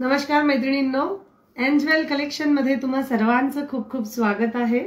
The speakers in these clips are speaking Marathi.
नमस्कार मैत्रिणींनो, एंजवेल कलेक्शन मध्ये तुम्हा सर्वांचं खूप खूप स्वागत आहे।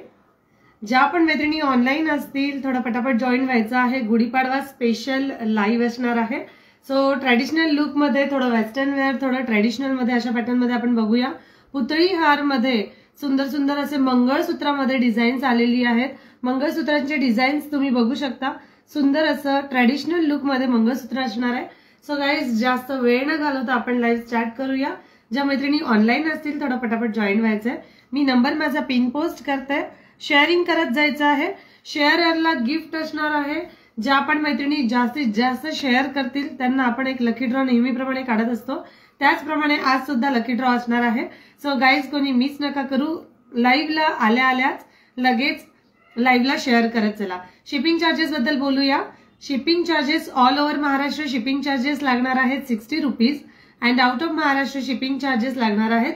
ज्या पण मैत्रिणी ऑनलाइन असतील थोडा पटापट जॉइन व्हायचं आहे। गुढीपाडवा स्पेशल लाईव्ह असणार आहे। सो ट्रेडिशनल लुक मध्ये थोडं वेस्टर्न वेअर, थोडं ट्रेडिशनल मध्ये अशा पॅटर्न मध्ये आपण बघूया। पुतळी हार मध्ये सुंदर सुंदर असे मंगळसूत्रामध्ये डिझाईन्स आलेली आहेत। मंगळसूत्रांचे डिझाईन्स तुम्ही बघू शकता। सुंदर असं ट्रेडिशनल लुक मध्ये मंगळसूत्र असणार आहे। सो गाइज, जास्त वेळ न घालवता आपण लाईव्ह स्टार्ट करूया। ज्या मैत्रिणी ऑनलाइन असतील थोडा पटापट जॉइन व्हायचंय। मी नंबर माझा पिन पोस्ट करते, शेअरिंग करत जायचं आहे। शेअररला गिफ्ट असणार आहे। ज्या पण मैत्रिणी जास्तीत जास्त शेअर करतील त्यांना आपण एक लकी ड्रॉ नेहमीप्रमाणे काढत असतो, त्याचप्रमाणे आज सुद्धा लकी ड्रॉ असणार आहे। सो गाइज, कोणी मिस नका करू। लाईव्हला आल्या आल्याच लगेच लाईव्हला शेअर करत चला। शिपिंग चार्जेस बद्दल बोलूया। Shipping charges all over Maharashtra shipping charges लागणार आहेत 60 rupees and out of Maharashtra shipping charges लागणार आहेत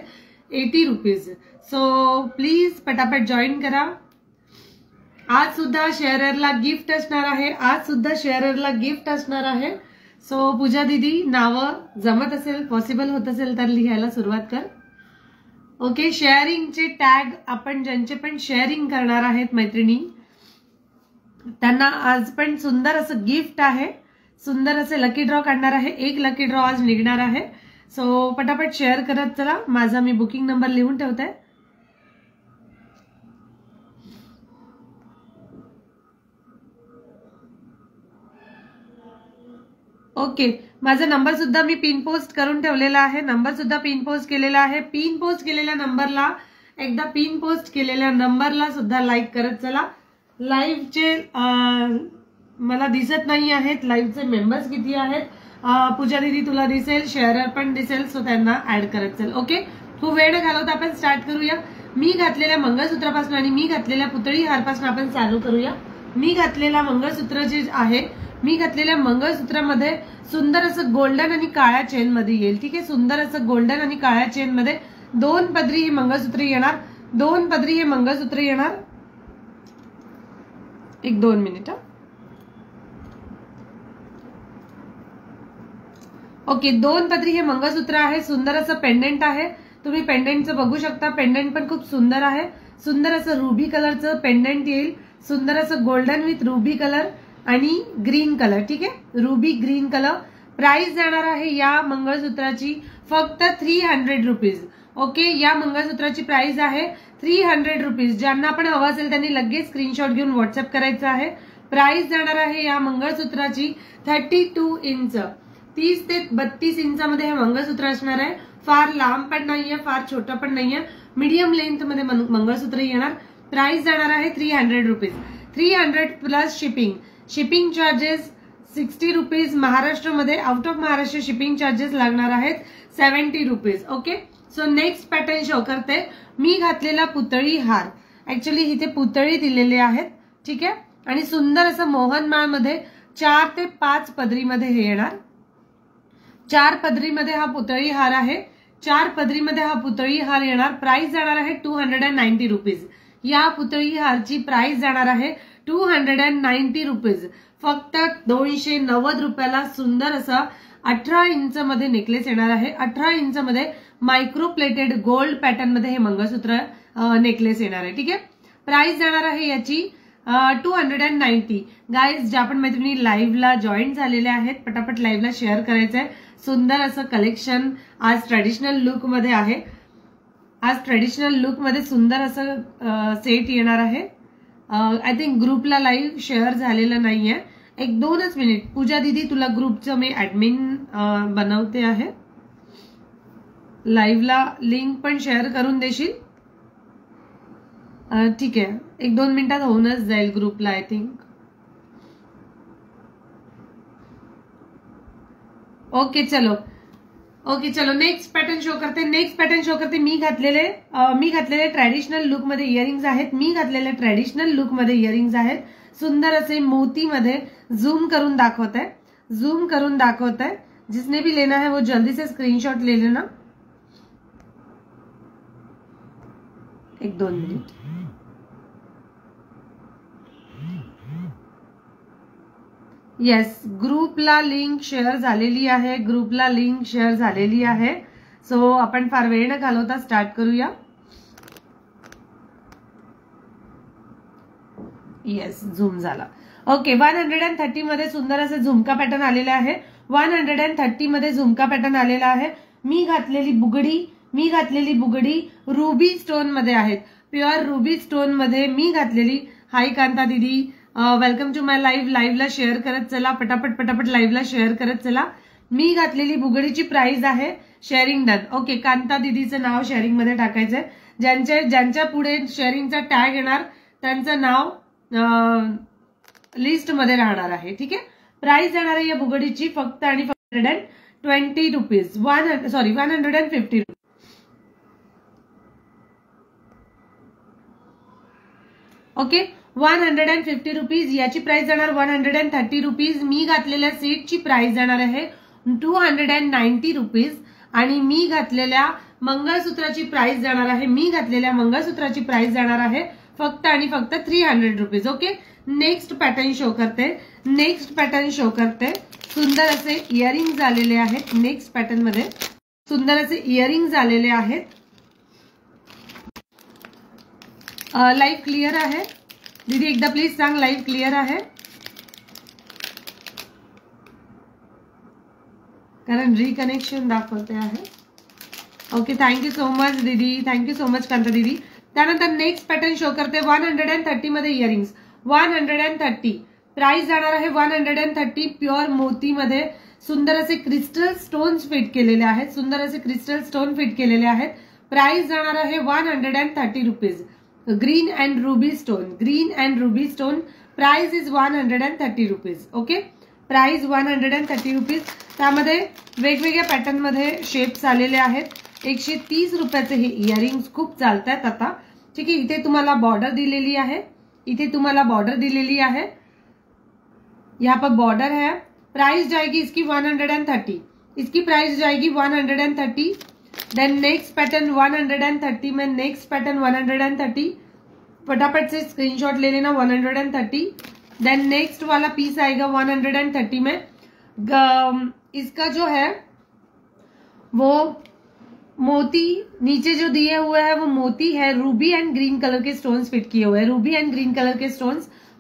80 रुपीज। सो प्लीज पटापट जॉइन करा। आज सुद्धा शेअररला गिफ्ट असणार आहे। आज सुद्धा शेअररला गिफ्ट असणार आहे। सो पूजा दीदी, नावं जमत असेल, पॉसिबल होत असेल तर लिहायला सुरुवात कर। ओके, शेअरिंगचे टॅग आपण ज्यांचे पण शेअरिंग करणार आहेत मैत्रिणी त्यांना आज पण सुंदर असं गिफ्ट आहे। सुंदर असे लकी ड्रॉ काढणार आहे। एक लकी ड्रॉ आज निघणार आहे। सो पटापट शेअर करत चला। माझा मी बुकिंग नंबर लिहून ठेवते। ओके, माझा नंबर सुद्धा मी पिन पोस्ट करून ठेवलेला आहे। नंबर सुद्धा पिन पोस्ट केलेला आहे। पिन पोस्ट केलेल्या नंबरला एकदा पिन पोस्ट केलेल्या नंबरला सुद्धा लाईक करत चला। लाईव्हचे मला दिसत नाही आहेत लाईव्हचे मेंबर्स किती आहेत। पूजा दीदी तुला दिसेल, शेअरर पण दिसेल, सो त्यांना ऍड करत चल। ओके, खूप वेळ घालवता आपण स्टार्ट करूया। मी घातलेल्या मंगळसूत्रापासून आणि मी घातलेल्या पुतळी हारपासून आपण चालू करूया। मी घातलेला मंगळसूत्र जे आहे, मी घातलेल्या मंगळसूत्रामध्ये सुंदर असं गोल्डन आणि काळ्या चेन मध्ये येईल। ठीक आहे, सुंदर असं गोल्डन आणि काळ्या चेन मध्ये 2 पदरी ही मंगळसूत्र येणार। 2 पदरी हे मंगळसूत्र येणार। एक 2 मिनिट। ओके, 2 पदरी हे मंगळसूत्र आहे। सुंदर असं पेंडेंट आहे। तुम्ही पेंडेंटचं बघू शकता। पेंडेंट पण खूप सुंदर आहे। सुंदर असं रुबी कलरचं पेंडेंट येईल। सुंदर असं गोल्डन विथ रुबी कलर आणि ग्रीन कलर। ठीक आहे, रुबी ग्रीन कलर। प्राइस जाणार आहे या मंगळसूत्राची फक्त 300 रुपीज। ओके, या मंगळसूत्राची प्राइस आहे 300 रुपीज। ज्यांना पण हवं असेल त्यांनी लगेच स्क्रीनशॉट घेऊन व्हॉट्सअप करायचं आहे। प्राइस जाणार आहे या मंगळसूत्राची 32 इंच, 30 ते 32 इंचामध्ये हे मंगळसूत्र असणार आहे। फार लांब पण नाहीये, फार छोटं पण नाहीये, मीडियम लेंथ मध्ये मंगळसूत्र येणार। प्राइस जाणार आहे 300 rupees. 300 plus shipping. Shipping charges 60 rupees. महाराष्ट्रामध्ये out of Maharashtra shipping charges लागणार आहेत 70 rupees. Okay, so next pattern show करते। मी घातलेला पुतळी हार, ऍक्च्युअली इथे पुतळी दिलेले आहेत। ठीक आहे, आणि सुंदर असं मोहनमाळ मध्ये 4 ते 5 पदरीमध्ये हे येणार। 4 पदरीमध्ये हा पुतळी हार आहे। 4 पदरीमध्ये हा पुतळी हार येणार। प्राइस जाणार आहे 290 रुपीज। या पुतळी हारची प्राइस जाणार आहे 290 रुपीज। फक्त 290 रुपयाला सुंदर असा 18 इंच मध्ये नेकलेस येणार आहे। 18 इंच मध्ये मायक्रो प्लेटेड गोल्ड पॅटर्न मध्ये हे मंगळसूत्र नेकलेस येणार आहे। ठीक आहे, प्राइस जाणार आहे याची 290। गाइज, ज्या पण मैत्रिणी लाईव्हला जॉईन झालेल्या आहेत पटापट लाईव्हला शेअर करायचंय। सुंदर असं कलेक्शन आज ट्रेडिशनल लुक मध्ये आहे। आज ट्रेडिशनल लुक मध्ये सुंदर असं सेट येणार आहे। आय थिंक ग्रुपला लाईव्ह शेअर झालेलं नाहीये। एक 2च मिनिट। पूजा दीदी, तुला ग्रुपचं मी ऍडमिन बनवते आहे। लाईव्हला लिंक पण शेअर करून देशील? ठीक आहे, 1-2 मिनिटात होऊनच जाईल ग्रुपला आय थिंक। ओके चलो, ओके चलो, नेक्स्ट पॅटर्न शो करते। नेक्स्ट पॅटर्न शो करते। मी घातलेले ट्रेडिशनल लुक मध्ये इयरिंग्स आहेत। मी घातलेले ट्रेडिशनल लुक मध्ये इयरिंग्स आहेत। सुंदर असे मोतीमध्ये झूम करून दाखवत आहे। झूम करून दाखवत आहे। जिसने भी लेना है वो जल्दी से स्क्रीनशॉट ले लेना। 1-2 मिनिट। येस, ग्रुपला लिंक शेअर झालेली आहे। ग्रुपला लिंक शेअर झालेली आहे। सो आपण फार वेळ न घालवता स्टार्ट करूया. येस, झूम झाला. ओके, 130 मध्ये सुंदर असं झुमका पॅटर्न आलेला आहे. 130 मध्ये झुमका पॅटर्न आलेला आहे. मी घातलेली बुगडी रुबी स्टोन मध्ये आहेत. प्युअर रुबी स्टोन मध्ये मी घातलेली. हाय कांता दीदी, वेलकम टू माय लाईव्ह. लाईव्हला शेअर करत चला, पटापट लाईव्हला शेअर करत चला. मी घातलेली बुगडीची प्राइस आहे, शेअरिंग डन. ओके, कांता दीदीचं नाव शेअरिंग मध्ये टाकायचंय. ज्यांच्या पुढे शेअरिंगचा टॅग येणार त्यांचं नाव लिस्ट मध्ये राहणार आहे. ठीक आहे. प्राइस जाणार आहे या बुगडीची फक्त आणि फक्त 120 रुपीज. 150 रुपीज. ओके, 150 रुपीज याची प्राइस जाणार 130 रुपीज. मी घातलेल्या सेटची प्राइस जाणार आहे 290 रुपीज आणि मी घातलेल्या मंगळसूत्राची प्राइस जाणार आहे फक्त आणि फक्त 300 rupees. Okay, next pattern show करते. सुंदर असे इयरिंग्स आलेले आहेत. नेक्स्ट पॅटर्न मध्ये सुंदर असे इयरिंग्स आलेले आहेत. लाईव्ह क्लिअर आहे दीदी? एकदा प्लीज सांग लाईव्ह क्लिअर आहे, कारण रिकनेक्शन दाखवते आहे. ओके, थँक्यू सो मच दीदी, थँक्यू सो मच कांता दीदी. त्यानंतर नेक्स्ट पॅटर्न शो करते. 130 मध्ये इयरिंग्स. 130 प्राइस जाणार आहे 130. प्युअर मोतीमध्ये सुंदर असे क्रिस्टल स्टोन्स फिट केलेले आहेत. प्राइस जाणार आहे 130 rupees. Green and ruby stone. Price is 130 rupees. Okay, price 130 rupees. त्यामध्ये वेगवेगळ्या पॅटर्न मध्ये शेप्स आलेले आहेत. 130 रुपयाचे हे इयरिंग्स खूप चालतात आता. ठीक आहे, इथे तुम्हाला बॉर्डर दिलेली आहे. यहाँ पर बॉर्डर है. प्राइस जाएगी इसकी 130. इसकी प्राइस जाएगी 130. देन नेक्स्ट पैटर्न 130 में, नेक्स्ट पैटर्न 130. फटाफट से स्क्रीनशॉट ले लेना. 130. देन नेक्स्ट वाला पीस आएगा 130 में. इसका जो है वो मोती नीचे जो दिए हुए है वो मोती है. रूबी एंड ग्रीन कलर के स्टोन्स फिट किए हुए हैं.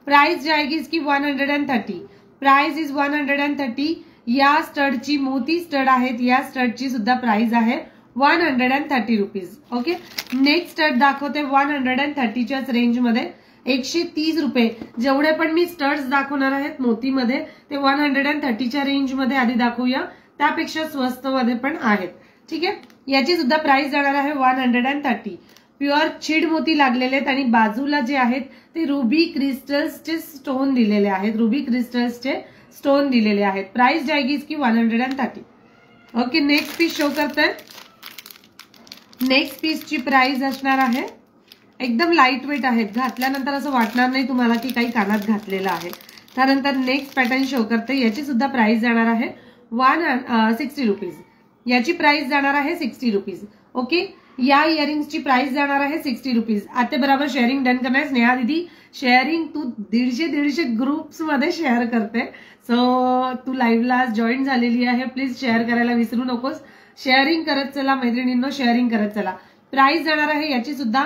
प्राइस जाएगी इसकी 130. Price is 130. या स्टडची मोती स्टड आहेत, या स्टडची सुद्धा प्राइस आहे 130 रुपीज. ओके, नेक्स्ट स्टड दाखवते 130च्याच रेंज मध्ये. 130 रुपये. जेवढे पण मी स्टड्स दाखवणार आहेत मोतीमध्ये ते 130च्या रेंज मध्ये आधी दाखवूया. त्यापेक्षा स्वस्त मध्ये पण आहेत. ठीक आहे, याची सुद्धा प्राइस जाणार आहे 130. प्युअर छीड मोती लागलेले आहेत आणि बाजूला जे आहेत ते रुबी क्रिस्टल्सचे स्टोन दिलेले आहेत. प्राइस जाएगी इसकी 130. ओके, नेक्स्ट पीस शो करते. नेक्स्ट पीसची प्राइस असणार आहे एकदम लाईट वेट आहेत. घातल्यानंतर असं वाटणार नाही तुम्हाला की काही कानात घातलेलं आहे. त्यानंतर नेक्स्ट पॅटर्न शो करते. याची सुद्धा प्राइस जाणार आहे 160 रुपीज. याची प्राइस जाणार आहे 60 रुपीज. ओके, या इयरिंग्सची प्राइस जाणार आहे 60 रुपीज. आता बरोबर शेअरिंग डन करणार. स्नेहा दीदी, शेअरिंग तू 150 ग्रुप्स मध्ये शेअर करते. सो तू लाईव्हला जॉईन झालेली आहे, प्लीज शेअर करायला विसरू नकोस. शेअरिंग करत चला मैत्रिणींनो, शेअरिंग करत चला. प्राइस जाणार आहे याची सुद्धा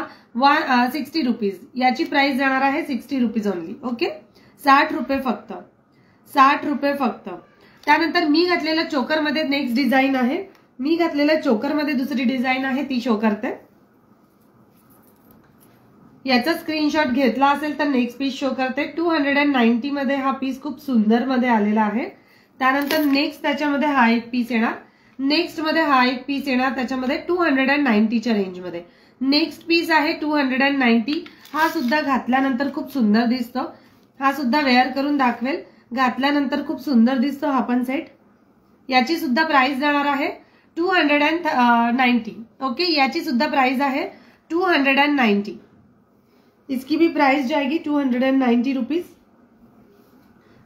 60 रुपीज. याची प्राइस जाणार आहे 60 रुपीज ओनली. ओके, 60 रुपये फक्त. त्यानंतर मी घातलेल्या चोकरमध्ये नेक्स्ट डिझाईन आहे. दुसरी डिझाईन आहे ती शो करते. याचा स्क्रीनशॉट घेतला असेल तर नेक्स्ट पीस शो करते. 290 मध्ये हा पीस खूप सुंदर मध्ये आलेला आहे. त्यानंतर नेक्स्ट त्याच्यामध्ये हा एक पीस येणार. त्याच्यामध्ये 290च्या रेंज मध्ये. नेक्स्ट पीस आहे 290. हा सुद्धा घातल्यानंतर खूप सुंदर दिसतो. हा सुद्धा वेअर करून दाखवेल. घातल्यानंतर खूप सुंदर दिसतो हा पण सेट. याची सुद्धा प्राइस जाणार आहे 290. ओके, याची सुद्धा प्राइस आहे 290. इसकी भी प्राइस जाएगी 290 रुपीज.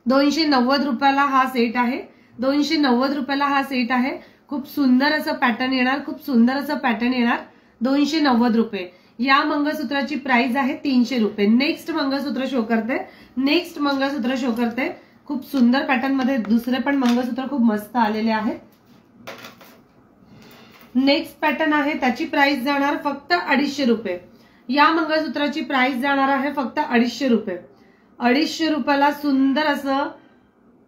290 रुपयाला हा सेट आहे. खूप सुंदर असं पॅटर्न येणार. 290 रुपये. या मंगळसूत्राची प्राइस आहे 300 रुपये. नेक्स्ट मंगळसूत्र शो करते. खूप सुंदर पॅटर्न मध्ये दुसरे पण मंगळसूत्र खूप मस्त आलेले आहेत. नेक्स्ट पॅटर्न आहे, त्याची प्राइस जाणार फक्त 250 रुपये. या मंगळसूत्राची प्राइस जाणार आहे फक्त 250 रुपये. 250 रुपयाला सुंदर असं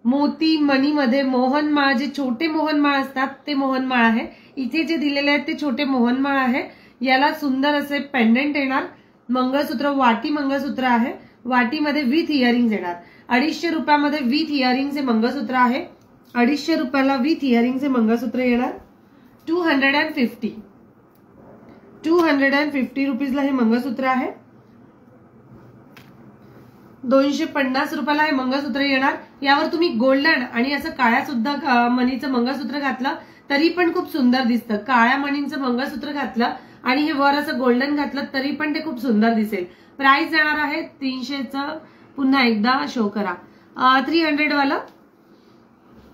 मोती मणीमध्ये मोहनमाळ, जे छोटे मोहनमाळ असतात ते मोहनमाळ आहे. इथे जे दिलेले आहेत ते छोटे मोहनमाळ आहे. याला सुंदर असे पेंडंट येणार. मंगळसूत्र वाटी मंगळसूत्र आहे. वाटीमध्ये विथ इयरिंग्स येणार. 250 रुपयामध्ये विथ इयरिंग्स हे मंगळसूत्र आहे. 250 रुपयाला विथ इयरिंग्स हे मंगळसूत्र येणार. 250 रुपीजला हे मंगळसूत्र आहे. 250 रुपयाला हे मंगळसूत्र येणार. यावर तुम्ही गोल्डन आणि असं काळ्या सुद्धा मणीचं मंगळसूत्र घातलं तरी पण खूप सुंदर दिसतं. काळ्या मणींचं मंगळसूत्र घातलं आणि हे वर असं गोल्डन घातलं तरी पण ते खूप सुंदर दिसेल. प्राइस जाणार आहे 300चं. पुन्हा एकदा शो करा. 300 वाला,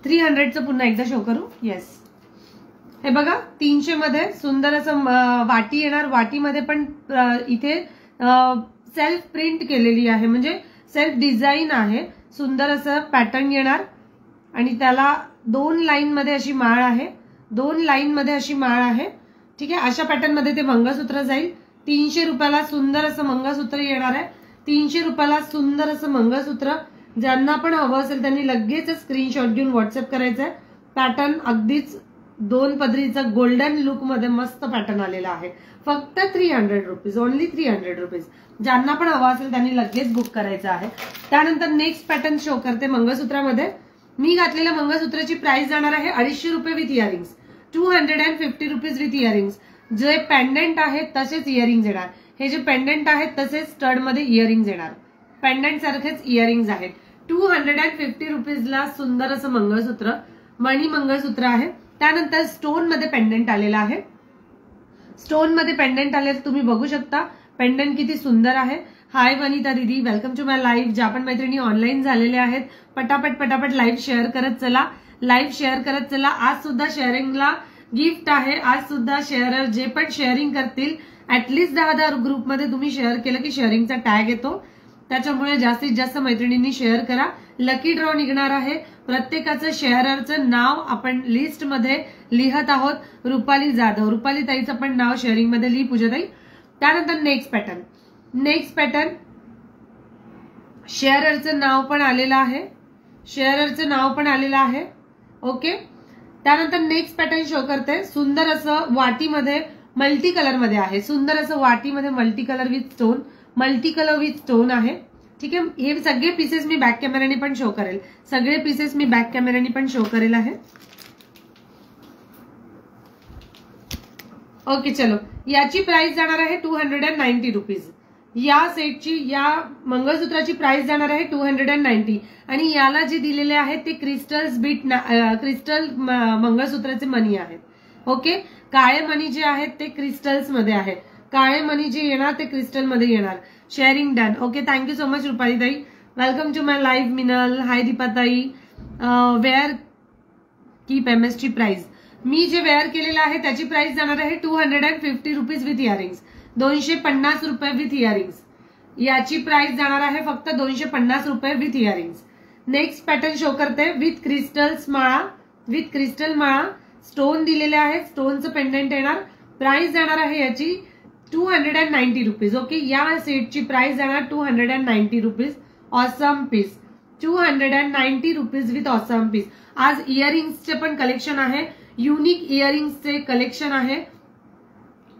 300चं पुन्हा एकदा शो करू. येस, हे बघा 300 मध्ये सुंदर असं वाटी येणार. वाटीमध्ये पण इथे सेल्फ प्रिंट केलेली आहे, म्हणजे सेल्फ डिझाईन आहे. सुंदर असं पॅटर्न येणार आणि त्याला 2 लाईन मध्ये अशी माळ आहे. 2 लाईन मध्ये अशी माळ आहे. ठीक आहे, अशा पॅटर्न मध्ये ते मंगळसूत्र जाईल. 300 रुपयाला सुंदर असं मंगळसूत्र येणार आहे. 300 रुपयाला सुंदर असं मंगळसूत्र. ज्यांना पण हवं असेल त्यांनी लगेच स्क्रीनशॉट घेऊन व्हॉट्सअप करायचं आहे. पॅटर्न अगदीच 2 पदरीचा गोल्डन लुक मध्ये मस्त पॅटर्न आलेला आहे. फक्त 300 रुपीज, ओनली 300 रुपीज. ज्यांना पण हवा असेल त्यांनी लगेच बुक करायचं आहे. त्यानंतर नेक्स्ट पॅटर्न शो करते मंगळसूत्रामध्ये. मी घातलेल्या मंगळसूत्राची प्राइस जाणार आहे 250 रुपये with earrings. 250 rupees with earrings. जे पेंडंट आहेत तसेच इयरिंग्स येणार. हे जे पेंडंट आहेत तसेच स्टड मध्ये इयरिंग्स येणार. पेंडंट सारखेच इयरिंग्स आहेत. 250 रुपीजला सुंदर असं मंगळसूत्र, मणी मंगळसूत्र आहे. त्यानंतर स्टोन मध्ये पेंडंट आलेला आहे. स्टोन मध्ये पेंडंट आले तुम्ही बघू शकता. पेंडंट किती सुंदर आहे. हाय वनिता दीदी, वेलकम टू माय लाईव्ह. ज्या पण मैत्रिणी ऑनलाईन झालेल्या आहेत पटापट लाईव्ह शेअर करत चला. लाईव्ह शेअर करत चला. आज सुद्धा शेअरिंगला गिफ्ट आहे. आज सुद्धा शेअरर जे पण शेअरिंग करतील ऍटलीस्ट 10 ग्रुपमध्ये तुम्ही शेअर केलं की शेअरिंगचा टॅग येतो. त्याच्यामुळे जास्तीत जास्त मैत्रिणींनी शेअर करा. लकी ड्रॉ निघणार आहे. प्रत्येकाचं शेअररचं नाव आपण लिस्ट मध्ये लिहत आहोत. रुपाली जाधव, रुपाली ताईचं पण नाव शेअरिंग मध्ये लिही पूजाताई. त्यानंतर नेक्स्ट पॅटर्न शेअररचं नाव पण आलेलं आहे. शेअररचं नाव पण आलेलं आहे. ओके, त्यानंतर नेक्स्ट पॅटर्न शो करते. सुंदर असं वाटीमध्ये मल्टी कलर मध्ये आहे. सुंदर असं वाटीमध्ये मल्टी कलर विथ स्टोन आहे. ठीक आहे, हे सगळे पीसेस मी बॅक कॅमेराने पण शो करेल. सगळे पीसेस मी बॅक कॅमेराने पण शो करेल आहे. ओके, चलो. याची प्राइस जाणार आहे 290 रुपीज. या सेटची, या मंगळसूत्राची प्राइस जाणार आहे 290. आणि याला जे दिलेले आहे ते क्रिस्टल मंगळसूत्राचे मणी आहेत. ओके, काळे मणी जे आहेत ते क्रिस्टल्स मध्ये आहे. काळे मणी जे येणार ते क्रिस्टल मध्ये येणार. Sharing done. Okay, thank you so much Rupali ताई. Welcome to my live. Minal, hi दीपाताई. वेअर कीप एमएस ची प्राइस, मी जे वेअर केलेलं आहे त्याची प्राइस जाणार आहे 250 रुपीज विथ इयरिंग्स. 250 रुपये विथ इयरिंग्स. याची प्राइस जाणार आहे फक्त 250 रुपये with earrings. Next pattern show करते. विथ क्रिस्टल माळा, स्टोन दिलेले आहेत. स्टोनचं पेंडंट येणार. प्राइस जाणार आहे याची 290 रुपीज. ओके, या सेटची प्राइस जाणार 290 rupees. Awesome piece. 290 rupees with awesome piece. आज इयरिंग्सचे पण कलेक्शन आहे. युनिक इयरिंग्सचे कलेक्शन आहे.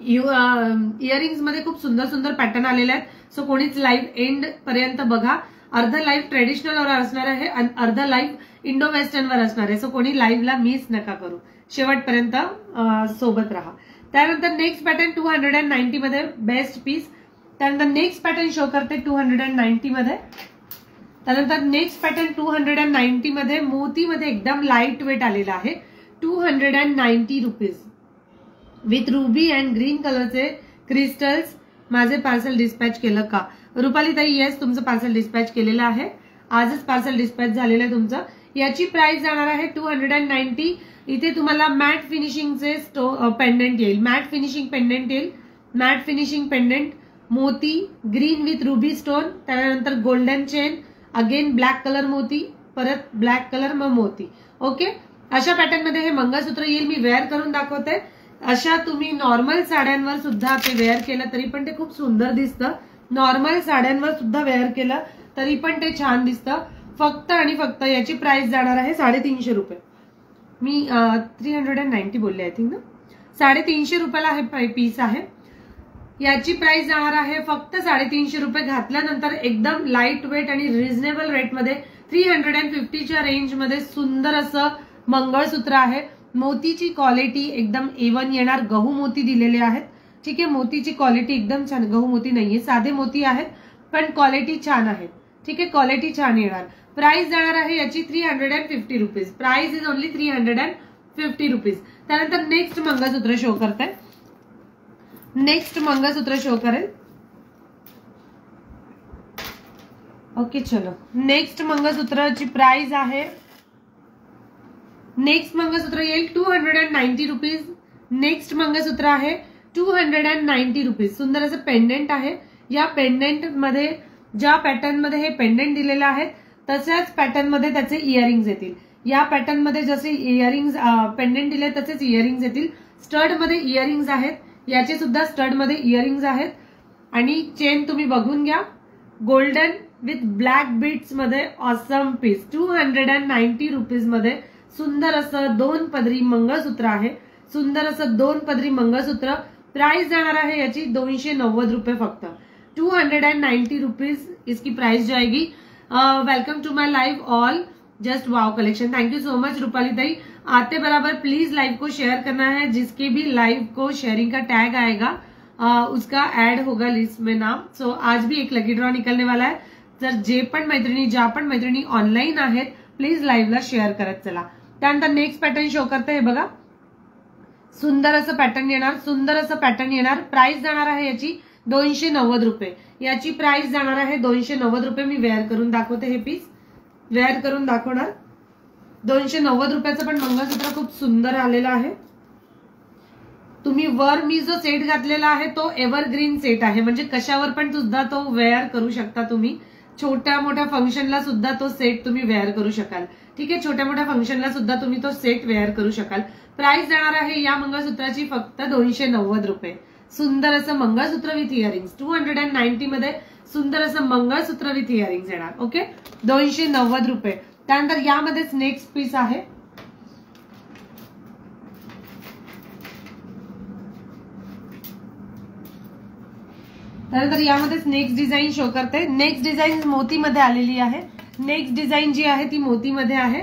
इयरिंग्स मध्ये खूप सुंदर सुंदर पॅटर्न आलेले आहेत. सो कोणीच लाईव्ह एंड पर्यंत बघा. अर्ध लाईव्ह ट्रेडिशनल वर असणार आहे, अर्ध लाईव्ह इंडो वेस्टर्न वर असणार आहे. सो कोणी लाईव्हला मिस नका करू. शेवटपर्यंत सोबत राहा. त्यानंतर नेक्स्ट पॅटर्न 290 मध्ये बेस्ट पीस. त्यानंतर नेक्स्ट पॅटर्न शो करते 290 मध्ये. त्यानंतर नेक्स्ट पॅटर्न 290 मध्ये मोतीमध्ये एकदम लाईट वेट आलेला आहे. 290 rupees with ruby and green कलरचे क्रिस्टल्स. माझे पार्सल डिस्पॅच केलं का रुपाली ताई? येस, तुमचं पार्सल डिस्पॅच केलेलं आहे. आजच पार्सल डिस्पॅच झालेलं आहे तुमचं. याची प्राइस जाणार आहे 290. इथे तुम्हाला मॅट फिनिशिंगचे पेंडंट येईल. मॅट फिनिशिंग पेंडंट मोती ग्रीन विथ रुबी स्टोन. त्यानंतर golden chain, again black colour मोती, परत ब्लॅक कलर मग मोती. ओके, अशा पॅटर्न मध्ये हे मंगळसूत्र येईल. मी वेअर करून दाखवते. अशा तुम्ही नॉर्मल साड्यांवर सुद्धा ते वेअर केलं तरी पण ते खूप सुंदर दिसतं. नॉर्मल साड्यांवर सुद्धा वेअर केलं तरी पण ते छान दिसतं. फक्त आणि फक्त याची प्राइस जाणार आहे 350 रुपये. मी 390 बोलले आय थिंक ना. 350 रुपयाला हे पीस आहे. याची प्राइस जाणार आहे फक्त 350 रुपये. घातल्यानंतर एकदम लाईट वेट आणि रिझनेबल रेटमध्ये 350च्या रेंजमध्ये सुंदर असं मंगळसूत्र आहे. मोतीची क्वालिटी एकदम A1 येणार. गहू मोती दिलेले आहेत. ठीक आहे, मोतीची क्वालिटी एकदम छान. गहू मोती नाहीये, साधे मोती आहेत पण क्वालिटी छान आहे. ठीक आहे, क्वालिटी छान येणार. प्राइस जाणार आहे याची 350 rupees. Price is only 350 rupees. त्यानंतर नेक्स्ट मंगळसूत्र शो करते. नेक्स्ट मंगळसूत्र शो करेल. ओके चलो, नेक्स्ट मंगळसूत्राची प्राइस आहे, नेक्स्ट मंगळसूत्र येईल 290 रुपीज. नेक्स्ट मंगळसूत्र आहे 290 रुपीज. सुंदर असं पेंडेंट आहे. या पेंडेंट मध्ये ज्या पॅटर्न मध्ये हे पेंडेंट दिलेलं आहे तशाच पॅटर्न मध्ये त्याचे इयरिंग्स येतील. या पॅटर्न मध्ये जसे इयरिंग्स पेंडेंट दिले तसेच इयरिंग्स येतील. स्टड मध्ये इयरिंग्स आहेत. याचे सुद्धा स्टड मध्ये इयरिंग्स आहेत. आणि चेन तुम्ही बघून घ्या. गोल्डन विथ ब्लॅक बीट्स मध्ये ऑसम पीस. 290 रुपीज मध्ये सुंदर असं 2 पदरी मंगळसूत्र आहे. सुंदर असं 2 पदरी मंगळसूत्र. प्राइस जाणार आहे याची 290 रुपये फक्त. 290 रुपीज इसकी प्राइस जाएगी. Welcome to my live all. Just wow collection. Thank you so much Rupali ताई. आते बराबर प्लीज लाइव को शेयर करना है. जिसके भी लाइव को शेयरिंग का टैग आएगा उसका ऐड होगा लिस्ट में नाम. सो आज भी एक लकी ड्रॉ निकलने वाला है. जर जे पण मैत्रिणी ज्या पण मैत्रिणी ऑनलाईन आहेत प्लीज लाईव्हला शेअर करत चला. त्यानंतर नेक्स्ट पॅटर्न शो करते. हे बघा, सुंदर असं पॅटर्न येणार. सुंदर असं पॅटर्न येणार. प्राइस जाणार आहे याची 290 रुपये. याची प्राइस जाणार आहे 290 रुपये. मी वेअर करून दाखवते. हे पीस वेअर करून दाखवणार. 290 रुपयाचं पण मंगळसूत्र खूप सुंदर आलेलं आहे. तुम्ही वर मी जो सेट घातलेला आहे तो एव्हरग्रीन सेट आहे. म्हणजे कशावर पण सुद्धा तो वेअर करू शकता तुम्ही. छोट्या मोठ्या फंक्शनला सुद्धा तो सेट तुम्ही वेअर करू शकाल. ठीक आहे, छोट्या मोठ्या फंक्शनला सुद्धा तुम्ही तो सेट वेअर करू शकाल. प्राइस जाणार आहे या मंगळसूत्राची फक्त 290 रुपये. सुंदर असं मंगळसूत्र विथ इयरिंग्स. 290 मध्ये सुंदर असं मंगळसूत्र विथ इयरिंग्स येणार. ओके, 290 रुपये. त्यानंतर यामध्येच नेक्स्ट पीस आहे. त्यानंतर यामध्येच नेक्स्ट डिझाईन शो करते. नेक्स्ट डिझाईन मोतीमध्ये आलेली आहे. नेक्स्ट डिझाईन जी आहे ती मोतीमध्ये आहे.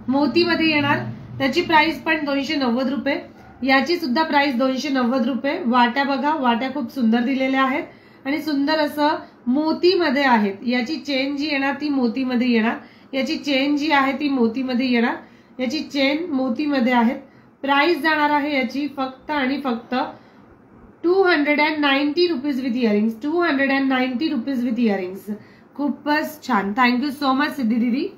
मोतीमध्ये येणार. त्याची प्राइस पण 290 रुपये. याची सुद्धा प्राइस 290 रुपये. वाट्या बघा, वाट्या खूप सुंदर दिलेल्या आहेत आणि सुंदर असं मोतीमध्ये आहेत. याची चेन जी येणार ती मोतीमध्ये येणार. याची चेन जी आहे ती मोतीमध्ये येणार. याची चेन मोतीमध्ये आहेत. प्राइस जाणार आहे याची फक्त आणि फक्त 290 rupees with earrings. 290 rupees with earrings. खूपच छान. थँक्यू सो मच सिद्धी दीदी.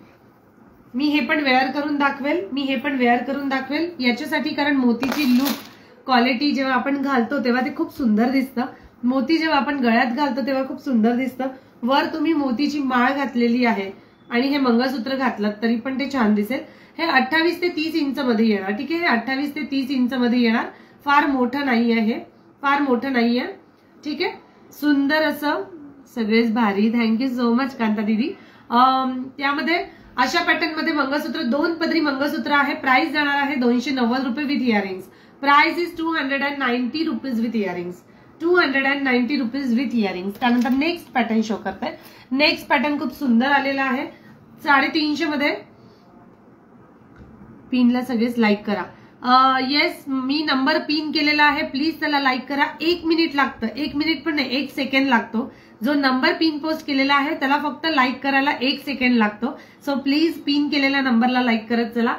मी हे पण वेअर करून दाखवेल. मी हे पण वेअर करून दाखवेल याच्यासाठी, कारण मोतीची लुक क्वालिटी जेव्हा आपण घालतो तेव्हा ते खूप सुंदर दिसतं. मोती जेव्हा आपण गळ्यात घालतो तेव्हा खूप सुंदर दिसतं. वर तुम्ही मोतीची माळ घातलेली आहे आणि हे मंगळसूत्र घातलं तरी पण ते छान दिसेल. हे 28 ते 30 इंच मध्ये येणार. ठीक आहे, हे 28 ते 30 इंच मध्ये येणार. फार मोठं नाहीये हे, फार मोठं नाहीये. ठीक आहे, सुंदर असं सगळेच भारी. थँक्यू सो मच कांता दीदी. त्यामध्ये अशा पॅटर्न मध्ये मंगळसूत्र 2 पदरी मंगळसूत्र आहे. प्राइस जाणार आहे 290 रुपये with earrings. Price is 290 rupees with earrings. 290 rupees with earrings. त्यानंतर नेक्स्ट पॅटर्न शो करते. नेक्स्ट पॅटर्न खूप सुंदर आलेला आहे. 350 मध्ये. पिनला सगळेच लाईक करा. येस, मी नंबर पिन केलेला आहे. प्लीज त्याला लाईक करा. 1 मिनिट लागतं. 1 मिनिट पण नाही, 1 सेकंड लागतो. जो नंबर पिन पोस्ट केलेला आहे त्याला फक्त लाईक करायला 1 सेकंड लागतो. सो प्लीज पिन केलेल्या नंबरला लाईक करत चला.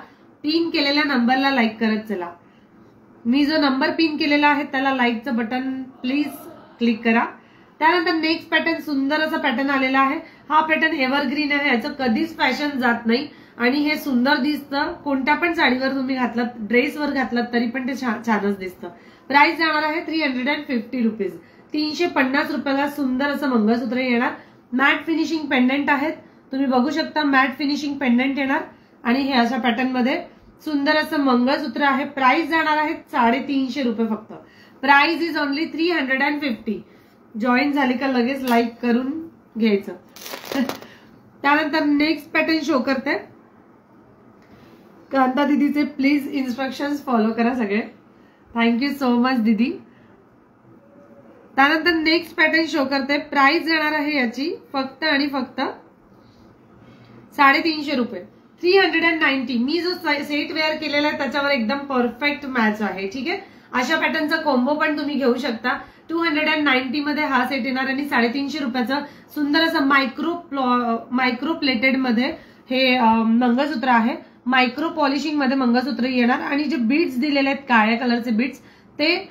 पिन केलेल्या नंबरला लाईक करत चला. मी जो नंबर पिन केलेला आहे त्याला लाईकचं बटन प्लीज क्लिक करा. त्यानंतर नेक्स्ट पॅटर्न सुंदर असा पॅटर्न आलेला आहे. हा पॅटर्न एव्हरग्रीन आहे. याचं कधीच फॅशन जात नाही आणि हे सुंदर दिसतं. कोणत्या पण साडीवर तुम्ही घातलात, ड्रेसवर घातलात तरी पण ते छानच दिसतं. प्राइस जाणार आहे 350 रुपीज. 350 रुपयाला सुंदर असं मंगळसूत्र येणार. मॅट फिनिशिंग पेंडंट आहेत. तुम्ही बघू शकता मॅट फिनिशिंग पेंडंट येणार आणि हे अशा पॅटर्न मध्ये सुंदर असं मंगळसूत्र आहे. प्राइस जाणार आहे 350 रुपये फक्त. Price is only 350. जॉईन झाली का लगेच लाईक करून घ्यायचं. त्यानंतर नेक्स्ट पॅटर्न शो करते. कांता दीदीचे प्लीज इन्स्ट्रक्शन्स फॉलो करा सगळे. थँक्यू सो मच दीदी. त्यानंतर नेक्स्ट पॅटर्न शो करते. प्राइस जाणार आहे याची फक्त आणि फक्त 350 रुपये. 390. मी जो सेट वेअर केलेला आहे त्याच्यावर एकदम परफेक्ट मॅच आहे. ठीक आहे. अशा पॅटर्नचा कॉम्बो पण तुम्ही घेऊ शकता. 290 मध्ये हा सेट येणार आणि 350 रुपयाचं सुंदर असं मायक्रो प्लेटेड मध्ये हे मंगळसूत्र आहे. मायक्रो पॉलिशिंग मध्ये मंगळसूत्र येणार आणि जे बीड्स दिलेले आहेत काळ्या कलरचे बीड्स ते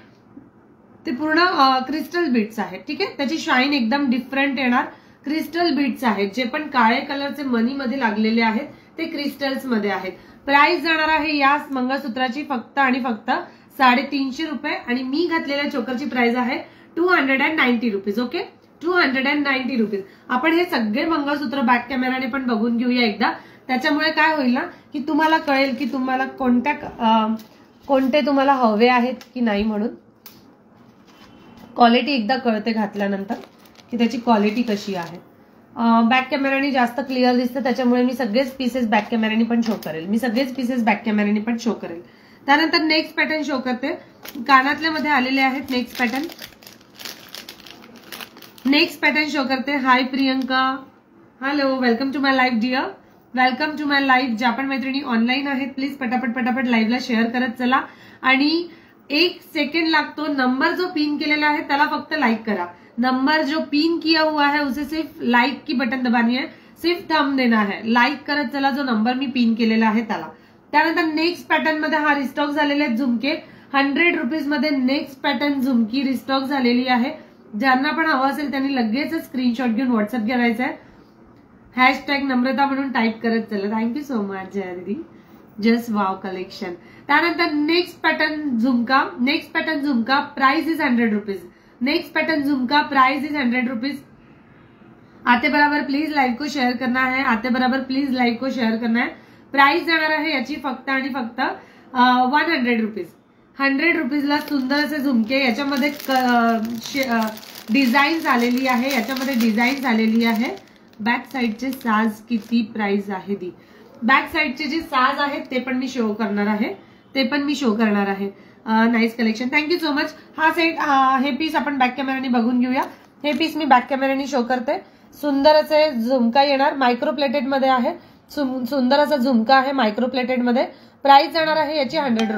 पूर्ण क्रिस्टल बीड्स आहेत. ठीक आहे. त्याची शाईन एकदम डिफरंट येणार. क्रिस्टल बीड्स आहेत. जे पण काळे कलरचे मनी मध्ये लागलेले आहेत ते क्रिस्टल्स मध्ये आहेत. प्राइस जाणार आहे या मंगळसूत्राची फक्त आणि फक्त 350 रुपये आणि मी घातलेल्या चोकरची प्राइस आहे 290 रुपीज. ओके. 290 रुपीज. आपण हे सगळे मंगळसूत्र बॅक कॅमेराने पण बघून घेऊया एकदा. त्याच्यामुळे काय होईल ना की तुम्हाला कळेल की तुम्हाला कोणते तुम्हाला हवे आहेत की नाही. म्हणून क्वालिटी एकदा कळते घातल्यानंतर की त्याची क्वालिटी कशी आहे. बॅक कॅमेराने जास्त क्लिअर दिसतं त्याच्यामुळे मी सगळेच पीसेस बॅक कॅमेराने पण शो करेल. त्यानंतर नेक्स्ट पॅटर्न शो करते. कानातल्या मध्ये आलेले आहेत नेक्स्ट पॅटर्न शो करते. Hi Priyanka. Hello. Welcome to my live dear. Welcome to my live. ज्या पण मैत्रिणी ऑनलाईन आहेत प्लीज पटापट लाईव्हला शेअर करत चला. आणि 1 सेकंड लागतो. नंबर जो पिन केलेला आहे त्याला फक्त लाईक करा. नंबर जो पिन किया हुआ है उसे सिर्फ लाइक की बटन दबानी है. सिर्फ थंब देना है. लाईक करत चला जो नंबर मी पिन केलेला आहे त्याला. त्यानंतर नेक्स्ट पॅटर्न मध्ये हा रिस्टॉक झालेले आहेत झुमके. 100 रुपीज मध्ये नेक्स्ट पॅटर्न झुमकी रिस्टॉक झालेली आहे. ज्यांना पण हवं असेल त्यांनी लगेच स्क्रीनशॉट घेऊन व्हॉट्सअप करायचा आहे. हॅशटॅग नम्रता म्हणून टाईप करत चला. थँक्यू सो मच जया दीदी. Just wow collection. त्यानंतर नेक्स्ट पॅटर्न झुमका. Price is 100 rupees. Next pattern झुमका. Price is 100 rupees. आते बराबर प्लीज लाइव को शेअर करना है. प्राइस जाणार आहे याची फक्त आणि फक्त 100 रुपीज. 100 रुपीजला सुंदर असे झुमके. याच्यामध्ये डिझाईन आलेली आहे. बॅक साइडचे साज किती प्राइस आहे दी. बॅक साइडचे जे साज आहेत ते पण मी शो करणार आहे. Nice collection. Thank you so much. हा सेट हे पीस आपण बॅक कॅमेराने बघून घेऊया. हे पीस मी बॅक कॅमेराने शो करते. सुंदर असे झुमका येणार. मायक्रो प्लेटेड मध्ये आहे. सुंदर असा झुमका आहे मायक्रो प्लेटेड मध्ये. प्राइस जाणार आहे याची 100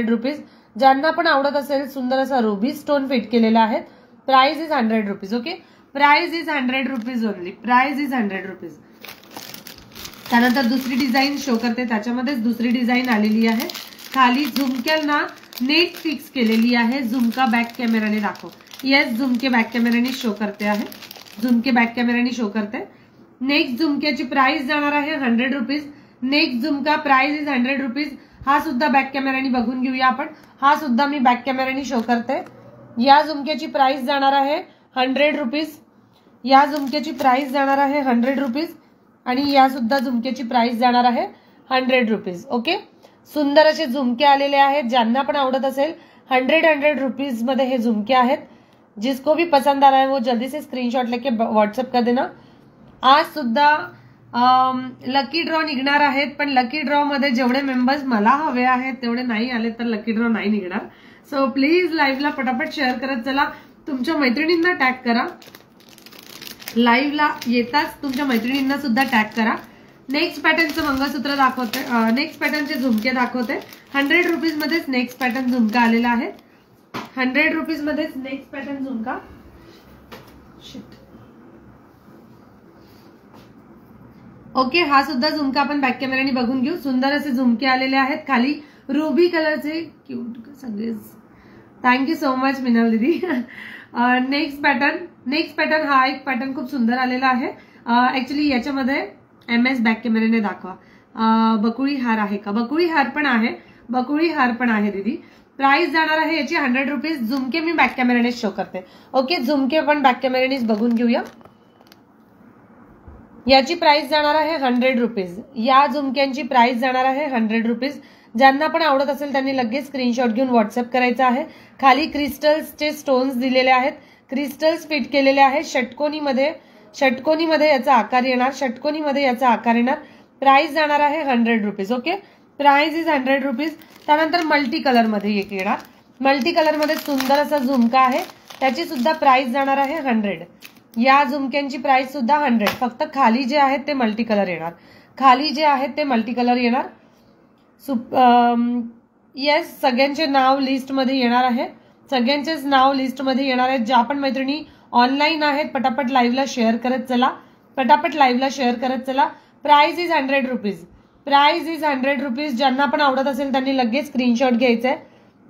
रुपीज. ज्यांना पण आवडत असेल सुंदर असा रुबी स्टोन फिट केलेला आहे. Price is 100 rupees. Okay. Price is 100 rupees only. त्यानंतर दुसरी डिझाईन शो करते. त्याच्यामध्येच दुसरी डिझाईन आलेली आहे. खाली झुमक्यांना नेट फिक्स केलेली आहे. झुमका बॅक कॅमेराने दाखव. येस. झुमके बॅक कॅमेराने शो करते. नेक्स्ट झुमक्याची प्राइस जाणार आहे 100 रुपीज. नेक्स्ट झुमका प्राइस इज 100 रुपीज. हा सुद्धा बॅक कॅमेराने बघून घेऊया आपण. हा सुद्धा मी बॅक कॅमेराने शो करते. या झुमक्याची प्राइस जाणार आहे 100 रुपीज. आणि या सुद्धा झुमक्याची प्राइस जाणार आहे 100 रुपीज. ओके. सुंदर असे झुमके आलेले आहेत. ज्यांना पण आवडत असेल 100 रुपीज मध्ये हे झुमके आहेत. जिसको भी पसंद आ रहा है वो जल्दी से स्क्रीनशॉट लेके व्हाट्सअप कर देना. आज सुद्धा लकी ड्रॉ निघणार आहेत. पण लकी ड्रॉ मध्ये जेवढे मेंबर्स मला हवे आहेत तेवढे नाही आले तर लकी ड्रॉ नाही निघणार. सो प्लीज लाईव्हला पटापट शेअर करत चला. तुमच्या मैत्रिणींना टॅग करा. लाईव्हला येताच तुमच्या मैत्रिणींना सुद्धा टॅग करा. नेक्स्ट पॅटर्नचं मंगळसूत्र दाखवते. नेक्स्ट पॅटर्नचे झुमके दाखवते. 100 रुपीज मध्येच नेक्स्ट पॅटर्न झुमका आलेला आहे. 100 रुपीज मध्येच नेक्स्ट पॅटर्न झुमका. ओके. हा सुद्धा झुमका आपण बॅक कॅमेराने बघून घेऊ. सुंदर असे झुमके आलेले आहेत. खाली रुबी कलरचे क्यूट सगळे. थँक्यू सो मच मिनल दीदी. नेक्स्ट पॅटर्न हा एक पॅटर्न खूप सुंदर आलेला आहे. ऍक्च्युली याच्यामध्ये MS बॅक कॅमेराने दाखवा. बकुळी हार आहे का. बकुळी हार पण आहे दीदी. प्राइस जाणार आहे याची 100 रुपीज. झुमके मी बॅक कॅमेराने शो करते. ओके. झुमके पण बॅक कॅमेरानेच बघून घेऊया. याची प्राइस जाणार आहे 100 रुपीज. या झुमक्यांची प्राइस जाणार आहे 100 रुपीज. ज्यांना पण आवडत असेल त्यांनी लगेच स्क्रीनशॉट घेऊन व्हॉट्सअप करायचा आहे. खाली क्रिस्टल्सचे स्टोन्स दिलेले आहेत, क्रिस्टल्स फिट केलेले आहेत. षटकोनीमध्ये याचा आकार येणार, षटकोनीमध्ये याचा आकार येणार. प्राइस जाणार आहे 100 rupees. Okay, price is 100 rupees. त्यानंतर मल्टी कलर मध्ये एक येणार. मल्टी कलर मध्ये सुंदर असा झुमका आहे, त्याची सुद्धा प्राइस जाणार आहे 100. या झुमक्यांची प्राइस सुद्धा 100. फक्त खाली जे आहेत ते मल्टी कलर येणार, खाली जे आहेत ते मल्टी कलर येणार. येस, सगळ्यांचे नाव लिस्टमध्ये येणार आहे, सगळ्यांचेच नाव लिस्टमध्ये येणार आहेत. ज्या पण मैत्रिणी ऑनलाईन आहेत पटापट लाईव्हला शेअर करत चला, पटापट लाईव्हला शेअर करत चला. Price is 100 rupees. Price is 100 rupees. ज्यांना पण आवडत असेल त्यांनी लगेच स्क्रीनशॉट घ्यायचा आहे.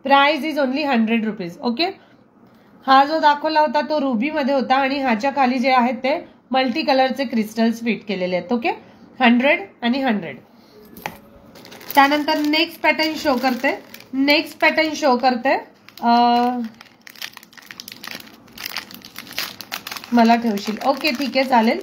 Price is only 100 rupees. Okay, हा जो दाखवला होता तो रुबी मध्ये होता आणि ह्याच्या खाली जे आहेत ते मल्टी कलरचे क्रिस्टल्स फिट केलेले आहेत. ओके, 100 आणि 100. त्यानंतर नेक्स्ट पॅटर्न शो करते, नेक्स्ट पॅटर्न शो करते. मला ठेवशील, ओके ठीक आहे चालेल.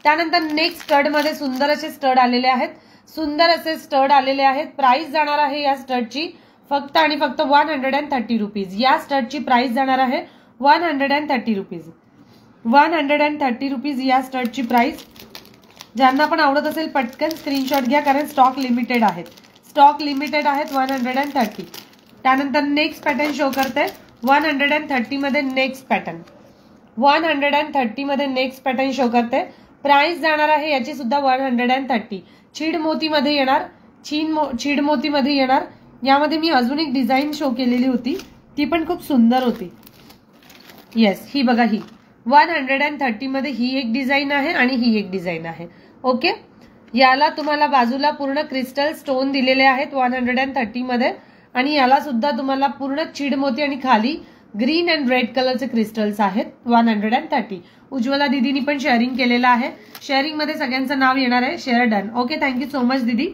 त्यानंतर नेक्स्ट स्टड मध्ये सुंदर असे स्टड आलेले आहेत, सुंदर असे स्टड आलेले आहेत. प्राइस जाणार आहे या स्टडची फक्त आणि फक्त 130 रुपीज. या स्टडची प्राइस जाणार आहे 130 रुपीज. 130 रुपीज या स्टडची प्राइस. ज्यांना पण आवडत असेल पटकन स्क्रीनशॉट घ्या, कारण स्टॉक लिमिटेड आहेत, स्टॉक लिमिटेड आहेत. 130. त्यानंतर नेक्स्ट पॅटर्न शो करते 130 मध्ये. नेक्स्ट पॅटर्न 130 मध्ये नेक्स्ट पॅटर्न शो करते. प्राइस जाणार आहे याची सुद्धा 130. छीड मोती मध्ये येणार, छीड मोती मध्ये येणार. यामध्ये मी अजून एक डिझाईन शो केलेली होती, ती पण खूप सुंदर होती. येस, ही बघा, ही 130 मध्ये ही एक डिझाईन आहे आणि ही एक डिझाईन आहे. ओके, याला तुम्हाला बाजूला पूर्ण क्रिस्टल स्टोन दिलेले आहेत 130 मध्ये आणि याला सुद्धा तुम्हाला पूर्ण छीड मोती आणि खाली ग्रीन अँड रेड कलरचे क्रिस्टल्स आहेत 130. उज्ज्वला दीदीनी पण शेअरिंग केलेलं आहे, शेअरिंग मध्ये सगळ्यांचं नाव येणार आहे. Share done. Okay, thank you so much दीदी.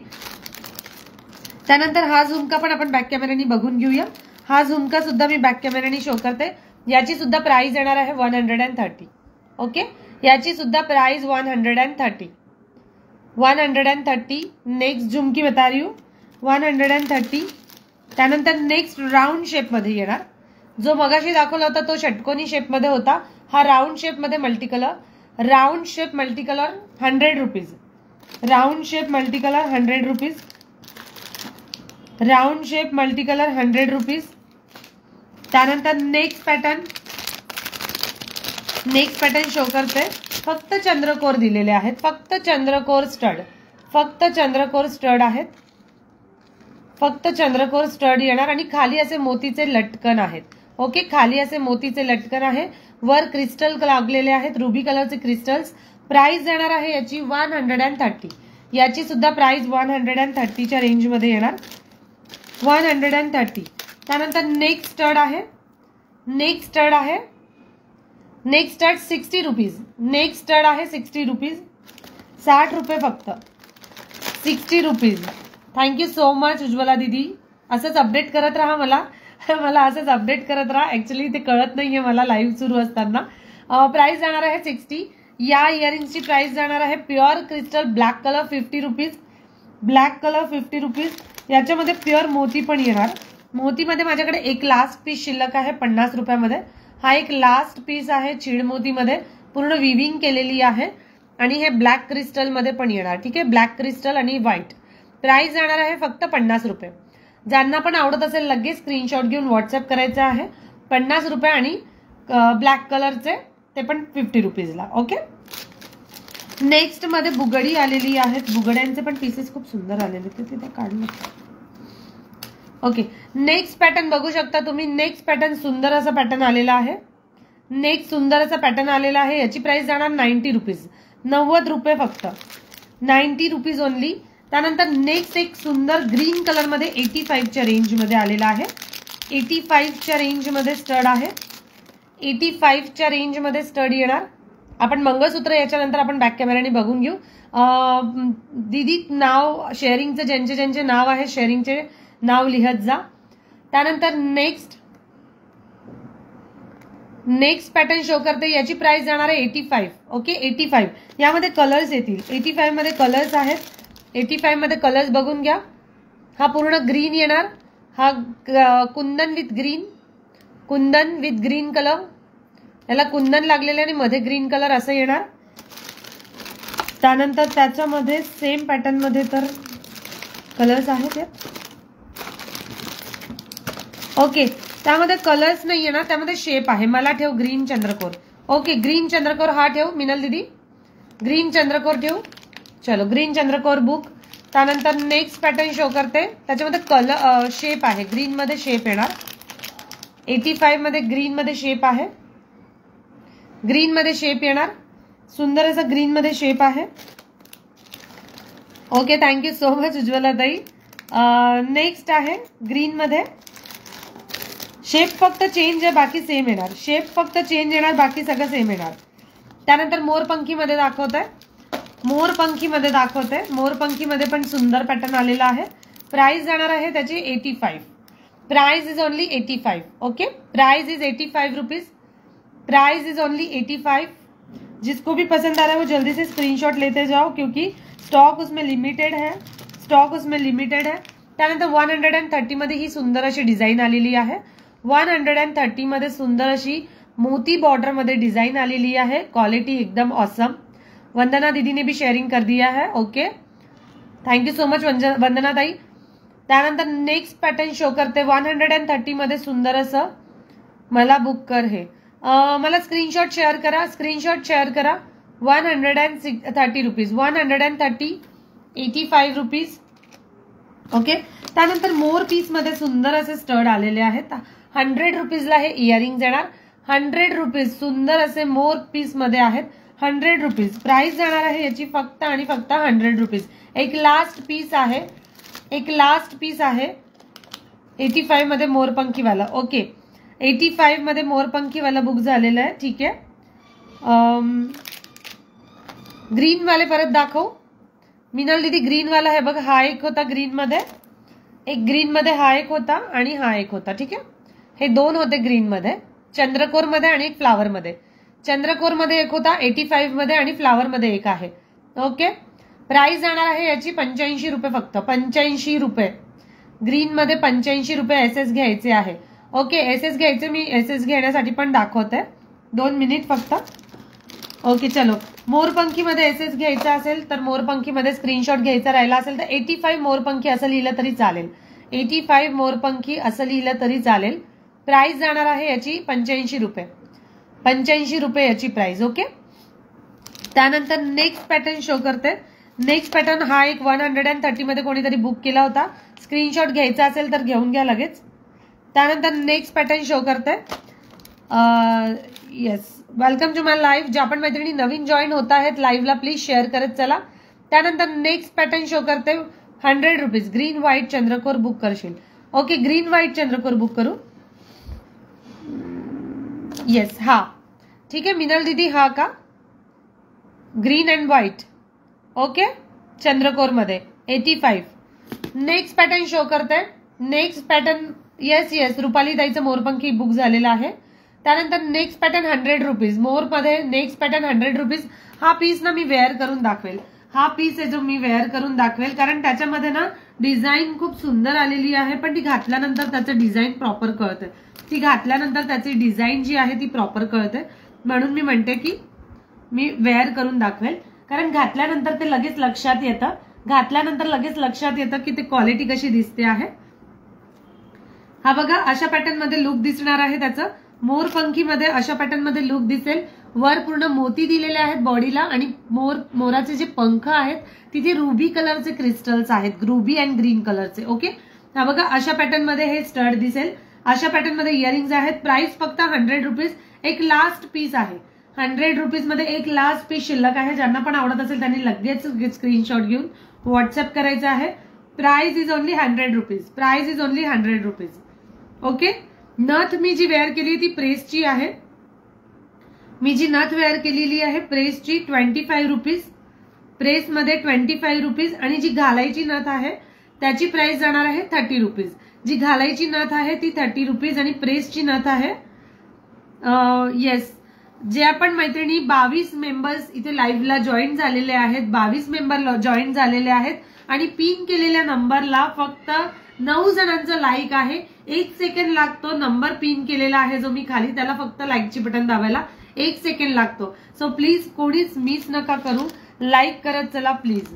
त्यानंतर हा झुमका पण आपण बॅक कॅमेऱ्याने बघून घेऊया. हा झुमका सुद्धा मी बॅक कॅमेऱ्याने शो करते. याची सुद्धा प्राइस येणार आहे 130. ओके, याची सुद्धा प्राइस 130. 130. नेक्स्ट झुमकी बता रही हूँ 130. त्यानंतर नेक्स्ट राऊंड शेप मध्ये येणार. जो मगाशी दाखवला होता तो षटकोनी शेप मध्ये होता, हा राऊंड शेप मध्ये multi colour. Round shape multi colour 100 rupees. Round shape multi colour 100 rupees. Round shape multi colour 100 rupees. त्यानंतर नेक्स्ट पॅटर्न शो करते. फक्त चंद्रकोर दिलेले आहेत, फक्त चंद्रकोर स्टड, फक्त चंद्रकोर स्टड आहेत, फक्त चंद्रकोर स्टड येणार आणि खाली असे मोतीचे लटकन आहेत. ओके, खाली असे मोतीचे लटकन आहे, वर क्रिस्टल लागलेले आहेत, रुबी कलरचे क्रिस्टल्स. प्राइस जाणार आहे याची 130. याची सुद्धा प्राइस 130च्या रेंज मध्ये येणार. 130. त्यानंतर नेक्स्ट स्टड आहे, नेक्स्ट स्टड आहे, next stud 60 rupees. Next stud आहे 60 रुपीज. 60 रुपये फक्त, 60 rupees. Thank you so much Ujjwala दीदी. असंच अपडेट करत राहा मला, मला असंच अपडेट करत राहा. ऍक्च्युली ते कळत नाहीये मला लाईव्ह सुरू असताना. प्राइस जाणार आहे 60. या इयरिंगची प्राइस जाणार आहे pure crystal black colour 50 rupees. Black colour 50 rupees. याच्यामध्ये प्युअर मोती पण येणार. मोतीमध्ये माझ्याकडे एक लास्ट पीस शिल्लक आहे 50 रुपयामध्ये. हा एक लास्ट पीस आहे छीड मोतीमध्ये, पूर्ण विविंग केलेली आहे आणि हे ब्लॅक क्रिस्टल मध्ये पण येणार. ठीक आहे, ब्लॅक क्रिस्टल आणि व्हाईट. प्राइस जाणार आहे फक्त 50 रुपये. ज्यांना पण आवडत असेल लगेच स्क्रीनशॉट घेऊन व्हॉट्सअप करायचं आहे. 50 रुपये आणि ब्लॅक कलरचे ते पण 50 रुपीजला. ओके, नेक्स्ट मध्ये बुगडी आलेली आहेत. बुगड्यांचे पण पीसेस खूप सुंदर आलेले, ते तिथे काढले. ओके, नेक्स्ट पॅटर्न बघू शकता तुम्ही. नेक्स्ट पॅटर्न सुंदर असा पॅटर्न आलेला आहे. नेक्स्ट सुंदर असा पॅटर्न आलेला आहे. याची प्राइस जाणार 90 रुपीज. 90 रुपये फक्त, 90 रुपीज ओनली. त्यानंतर नेक्स्ट एक सुंदर ग्रीन कलर मध्ये 85च्या रेंज मध्ये आलेला आहे. 85च्या रेंज मध्ये स्टड आहे. 85च्या रेंज मध्ये स्टड येणार. आपण मंगळसूत्र याच्यानंतर आपण बॅक कॅमेऱ्याने बघून घेऊ. दीदी नाव शेअरिंगचे ज्यांचे ज्यांचे नाव आहे शेअरिंगचे नाव लिहत जा. त्यानंतर नेक्स्ट नेक्स्ट पॅटर्न शो करते, याची प्राइस जाणार आहे 85. ओके 85. यामध्ये कलर्स येतील. 85 मध्ये कलर्स आहेत. 85 मध्ये कलर्स बघून घ्या. हा पूर्ण ग्रीन येणार, हा kundan with green, kundan with green colour, याला कुंदन लागलेले आणि मध्ये ग्रीन कलर असं येणार. त्यानंतर त्याच्यामध्ये सेम पॅटर्न मध्ये तर कलर्स आहेत यात. ओके त्यामध्ये कलर्स नाही येणार, त्यामध्ये शेप आहे. मला ठेव ग्रीन चंद्रकोर. ओके ग्रीन चंद्रकोर हा ठेव मिनल दीदी, ग्रीन चंद्रकोर ठेव. चलो ग्रीन चंद्रकोर बुक. त्यानंतर नेक्स्ट पॅटर्न शो करते, त्याच्यामध्ये कलर शेप आहे, ग्रीन मध्ये शेप येणार. 85 मध्ये ग्रीन मध्ये शेप आहे, ग्रीन मध्ये शेप येणार. सुंदर असा ग्रीन मध्ये शेप आहे. Okay thank you so much Ujjwala ताई. नेक्स्ट आहे ग्रीन मध्ये, शेप फक्त चेंज आहे, बाकी सेम येणार. शेप फक्त चेंज येणार, बाकी सगळं सेम येणार. त्यानंतर मोरपंखी मध्ये दाखवत आहे, मोरपंखी मध्ये दाखवते. मोरपंखी मध्ये पण सुंदर पॅटर्न आलेला आहे. प्राइस जाणार आहे त्याची 85. Price is only 85. Okay price is 85 rupees. Price is only 85. जिसको भी पसंद आ रहा है वो जल्दी से स्क्रीनशॉट लेते जाओ, क्योंकि स्टॉक उसमें लिमिटेड है, स्टॉक उसमें लिमिटेड है. त्यानंतर 130 मध्ये ही सुंदर अशी डिझाईन आलेली आहे. 130 मध्ये सुंदर अशी मोती बॉर्डर मध्ये डिझाईन आलेली आहे. क्वालिटी एकदम ऑसम. वंदना दीदी ने भी शेयरिंग कर दिया है. ओके थँक्यू सो मच वंदना ताई. त्यानंतर नेक्स्ट पॅटर्न शो करते. 130 मध्ये सुंदर असं मला बुक कर हे. मला स्क्रीनशॉट शेअर करा, स्क्रीनशॉट शेअर करा. 130 रुपीज, 130 85 रुपीज. ओके त्यानंतर मोर पीस मध्ये सुंदर असे स्टड आलेले आहेत. 100 रुपीजला हे इयरिंग येणार. 100 रुपीज सुंदर असे मोर पीस मध्ये आहेत. 100 रुपीज प्राइस जाणार आहे याची फक्त आणि फक्त 100 रुपीज. एक लास्ट पीस आहे, एक लास्ट पीस आहे 85 मध्ये मोरपंखीवाला. ओके 85 मध्ये मोरपंखीवाला बुक झालेला आहे. ठीक आहे ग्रीन वाले परत दाखव मिनल दीदी. ग्रीन वाला है बघ, हा एक होता ग्रीन मध्ये, एक ग्रीन मध्ये हा एक होता आणि हा एक होता. ठीक आहे हे दोन होते ग्रीन मध्ये, चंद्रकोर मध्ये आणि एक फ्लावर मध्ये. चंद्रकोर मध्ये एक होता 85 मध्ये आणि फ्लावर मध्ये एक आहे. ओके प्राइस जाणार आहे याची 85 रुपये फक्त. 85 रुपये ग्रीन मध्ये 85 रुपये एसएस घ्यायचे आहे. ओके एसएस घ्यायचे, मी एसएस घेण्यासाठी पण दाखवते, 2 मिनिट फक्त. ओके चलो मोरपंखी मध्ये एसएस घ्यायचा असेल तर मोरपंखी मध्ये स्क्रीनशॉट घ्यायचा राहिला असेल तर 85 मोरपंखी असं लिहिलं तरी चालेल. 85 मोरपंखी असं लिहिलं तरी चालेल. प्राइस जाणार आहे याची 85 रुपये. 85 रुपये याची प्राइस. ओके त्यानंतर नेक्स्ट पॅटर्न शो करते. नेक्स्ट पॅटर्न हा एक 130 मध्ये कोणीतरी बुक केला होता. स्क्रीनशॉट घ्यायचा असेल तर घेऊन घ्या लगेच. त्यानंतर नेक्स्ट पॅटर्न शो करते. Yes welcome to my live. ज्या पण मैत्रिणी नवीन जॉईन होत आहेत लाईव्हला प्लीज शेअर करत चला. त्यानंतर नेक्स्ट पॅटर्न शो करते. 100 रुपीज ग्रीन व्हाईट चंद्रकोर बुक करशील. ओके ग्रीन व्हाईट चंद्रकोर बुक करू. येस हा ठीक आहे मिनल दीदी. हा का ग्रीन अँड व्हाईट. ओके चंद्रकोर मध्ये 85. नेक्स्ट पॅटर्न शो करते. Next pattern yes yes Rupali ताईचं मोरपंखी बुक झालेला आहे. त्यानंतर नेक्स्ट पॅटर्न 100 रुपीज मोर मध्ये. Next pattern 100 rupees. हा पीस ना मी वेअर करून दाखवेल. हा पीस आहे जो मी वेअर करून दाखवेल, कारण त्याच्यामध्ये ना डिझाईन खूप सुंदर आलेली आहे, पण ती घातल्यानंतर त्याचं डिझाईन प्रॉपर कळते. ती घातल्यानंतर त्याची डिझाईन जी आहे ती प्रॉपर कळते. म्हणून मी म्हणते की मी वेअर करून दाखवेल, कारण घातल्यानंतर ते लगेच लक्षात येतं. घातल्यानंतर लगेच लक्षात येतं की ते क्वालिटी कशी दिसते आहे. हा बघा अशा पॅटर्न मध्ये लुक दिसणार आहे त्याचं. मोरपंखी मध्ये अशा पॅटर्न मध्ये लुक दिसेल. वर पूर्ण मोती दिलेले आहेत बॉडीला आणि मोराचे जे पंख आहेत तिथे रुबी कलरचे क्रिस्टल्स आहेत, रुबी अँड ग्रीन कलरचे. ओके हा बघा अशा पॅटर्न मध्ये हे स्टड दिसेल. अशा पॅटर्न मध्ये इयरिंग्स आहेत. प्राइस फक्त 100 रुपीज. एक लास्ट पीस आहे. 100 रुपीज मध्ये एक लास्ट पीस शिल्लक आहे. ज्यांना पण आवडत असेल त्यांनी लगेच स्क्रीनशॉट घेऊन व्हॉट्सअप करायचं आहे. Price is only 100 rupees. Price is only 100 rupees. Okay नथ मी जी वेअर केली ती प्रेसची आहे. मी जी नथ वेअर केलेली आहे प्रेसची 25 रुपीज. प्रेस मध्ये 25 रुपीज. आणि जी घालायची नथ आहे त्याची प्राइस जाणार आहे 30 रुपीज. जी घालायची नथ आहे ती 30 रुपीज आणि प्रेसची नथ आहे येस, जे आपण मैत्रिणी 22 मेंबर्स इथे लाईव्हला जॉईन झालेले आहेत, 22 मेंबर जॉईन झालेले आहेत आणि पिन केलेल्या नंबरला फक्त 9 जणांचं लाईक आहे. 1 सेकंड लागतो. नंबर पिन केलेला आहे जो मी खाली, त्याला फक्त लाईकची बटन दाबायला 1 सेकंड लागतो. सो प्लीज कोणीच मिस नका करू, लाईक करत चला प्लीज.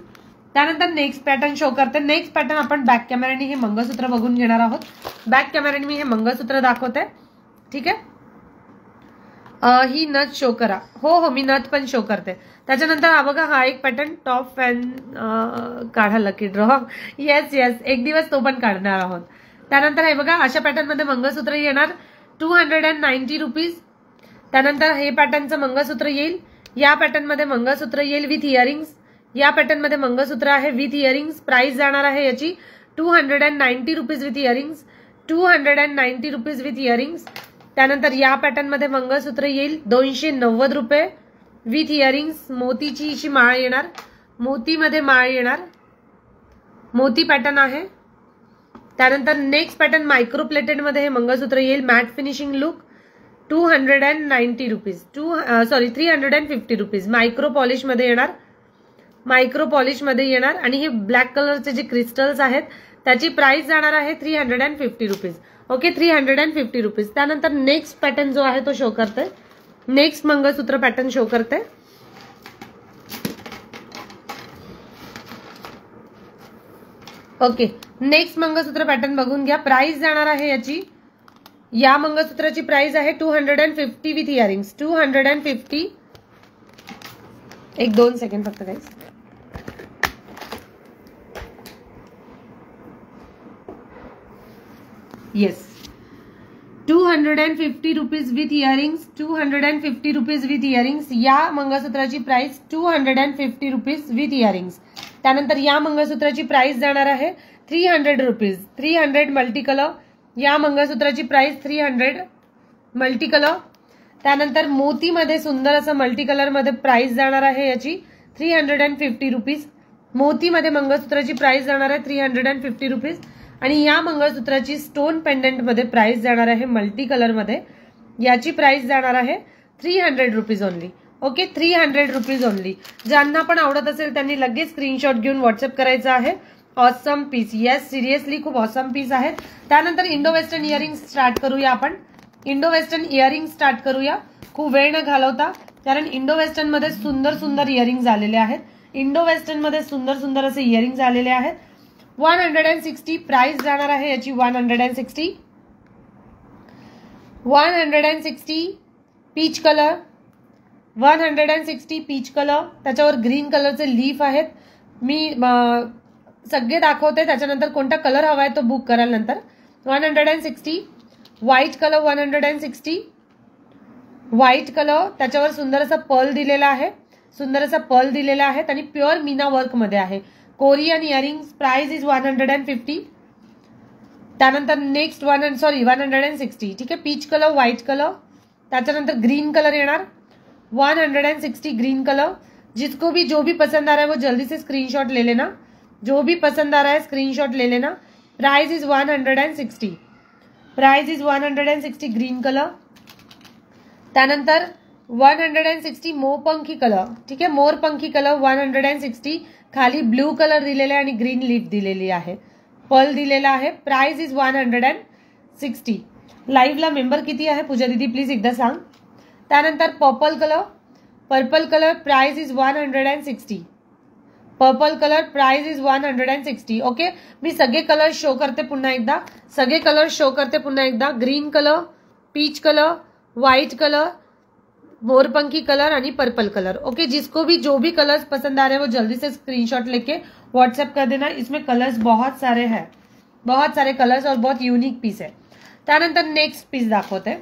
त्यानंतर नेक्स्ट पॅटर्न शो करते. नेक्स्ट पॅटर्न आपण बॅक कॅमेऱ्याने हे मंगळसूत्र बघून घेणार आहोत. बॅक कॅमेऱ्याने मी हे मंगळसूत्र दाखवते. ठीक आहे, ही नथ शो करा. हो, मी नथ पण शो करते. त्याच्यानंतर हा बघा, हा एक पॅटर्न टॉप फॅन काढा लकी ड्रॉ. येस, एक दिवस तो पण काढणार आहोत. त्यानंतर हे बघा, अशा पॅटर्न मध्ये मंगळसूत्र येणार 290 रुपीज. त्यानंतर हे पॅटर्नचं मंगळसूत्र येईल. या पॅटर्न मध्ये मंगळसूत्र येईल विथ इयरिंग्स. या पॅटर्न मध्ये मंगळसूत्र आहे विथ इयरिंग्स. प्राइस जाणार आहे याची 290 rupees with earrings. 290 rupees with earrings. त्यानंतर या पॅटर्न मध्ये मंगळसूत्र येईल 290 रुपये विथ इयरिंग्स. मोतीची अशी माळ येणार, मोतीमध्ये माळ येणार, मोती पॅटर्न आहे. त्यानंतर नेक्स्ट पॅटर्न मायक्रो प्लेटेड मध्ये हे मंगळसूत्र येईल. Matte finishing look 290 rupees. 350 rupees. Micro polish मध्ये येणार, मायक्रो पॉलिश मध्ये येणार. आणि हे ब्लॅक कलरचे जे क्रिस्टल्स आहेत त्याची प्राइस जाणार आहे 350 रुपीज. Okay, 350 rupees. त्यानंतर नेक्स्ट पॅटर्न जो आहे तो शो करते. नेक्स्ट मंगळसूत्र पॅटर्न शो करते. ओके, नेक्स्ट मंगळसूत्र पॅटर्न बघून घ्या. प्राइस जाणार आहे याची, या मंगळसूत्राची प्राइस आहे 250 विथ इयरिंग्स. 250. 1-2 सेकंड फक्त guys. Yes, 250 rupees with earrings. 250 rupees with earrings. या मंगळसूत्राची प्राइस 250 रुपीज विथ इयरिंग्स. त्यानंतर या मंगळसूत्राची प्राइस जाणार आहे 300 रुपीज. 300 multi colour. या मंगळसूत्राची प्राइस 300 मल्टी कलर. त्यानंतर मोतीमध्ये सुंदर असं मल्टी कलर मध्ये प्राइस जाणार आहे याची 350 रुपीज. मोतीमध्ये मंगळसूत्राची प्राइस जाणार आहे 350 रुपीज. आणि या मंगळसूत्राची स्टोन पेंडंट मध्ये प्राइस जाणार आहे मल्टी कलर मध्ये. याची प्राइस जाणार आहे 300 rupees only. Okay, 300 rupees only. ज्यांना पण आवडत असेल त्यांनी लगेच स्क्रीनशॉट घेऊन व्हॉट्सअप करायचा आहे. Awesome piece. येस, सिरियसली खूप ऑसम पीस आहे. त्यानंतर इंडो वेस्टर्न इयरिंग स्टार्ट करूया आपण. इंडो वेस्टर्न इयरिंग स्टार्ट करूया, खूप वेळ न घालवता, कारण इंडो वेस्टर्न मध्ये सुंदर सुंदर इयरिंग आलेले आहेत. इंडो वेस्टर्न मध्ये सुंदर सुंदर असे इयरिंग आलेले आहेत. 160 प्राइस जाणार आहे याची 160. 160 पीच कलर. 160 peach colour. त्याच्यावर ग्रीन कलरचे लीफ आहेत. मी सगळे दाखवते, त्याच्यानंतर कोणता कलर हवाय तो बुक कराल नंतर. 160 व्हाईट कलर. 160 white colour. त्याच्यावर सुंदर असा पर्ल दिलेला आहे, सुंदर असा पर्ल दिलेला आहे आणि प्युअर मीना वर्क मध्ये आहे. Korean earrings. Price is 150. त्यानंतर नेक्स्ट 160. ठीक है, पीच कलर, व्हाईट कलर. त्याच्यानंतर ग्रीन कलर येणार 160 ग्रीन कलर. जिसको भी जो भी पसंद आ रहा है वो जल्दी से स्क्रीनशॉट ले लेना. जो भी पसंद आ रहा है स्क्रीनशॉट ले लेना. Price is 160. Price is 160 green colour. त्यानंतर 160 मोरपंखी कलर. ठीक आहे, मोरपंखी कलर 160. खाली ब्लू कलर दिलेला आहे आणि ग्रीन लीफ दिलेली आहे, पर्ल दिलेला आहे. Price is 160. लाईव्हला मेंबर किती आहे पूजा दीदी प्लीज एकदा सांग. त्यानंतर purple colour. Purple colour price is 160. Purple colour price is 160. Okay, मी सगळे कलर शो करते पुन्हा एकदा. सगळे कलर शो करते पुन्हा एकदा. Green colour, peach colour, white colour, मोरपंखी कलर आणि पर्पल कलर. ओके, जिसको भी जो भी कलर्स पसंद आ रहे हैं वो जल्दी से स्क्रीनशॉट लेके व्हाट्सएप कर देना. इसमें कलर्स बहुत सारे हैं, बहुत सारे कलर्स और बहुत युनिक पीस है. त्यानंतर नेक्स्ट पीस दाखवते.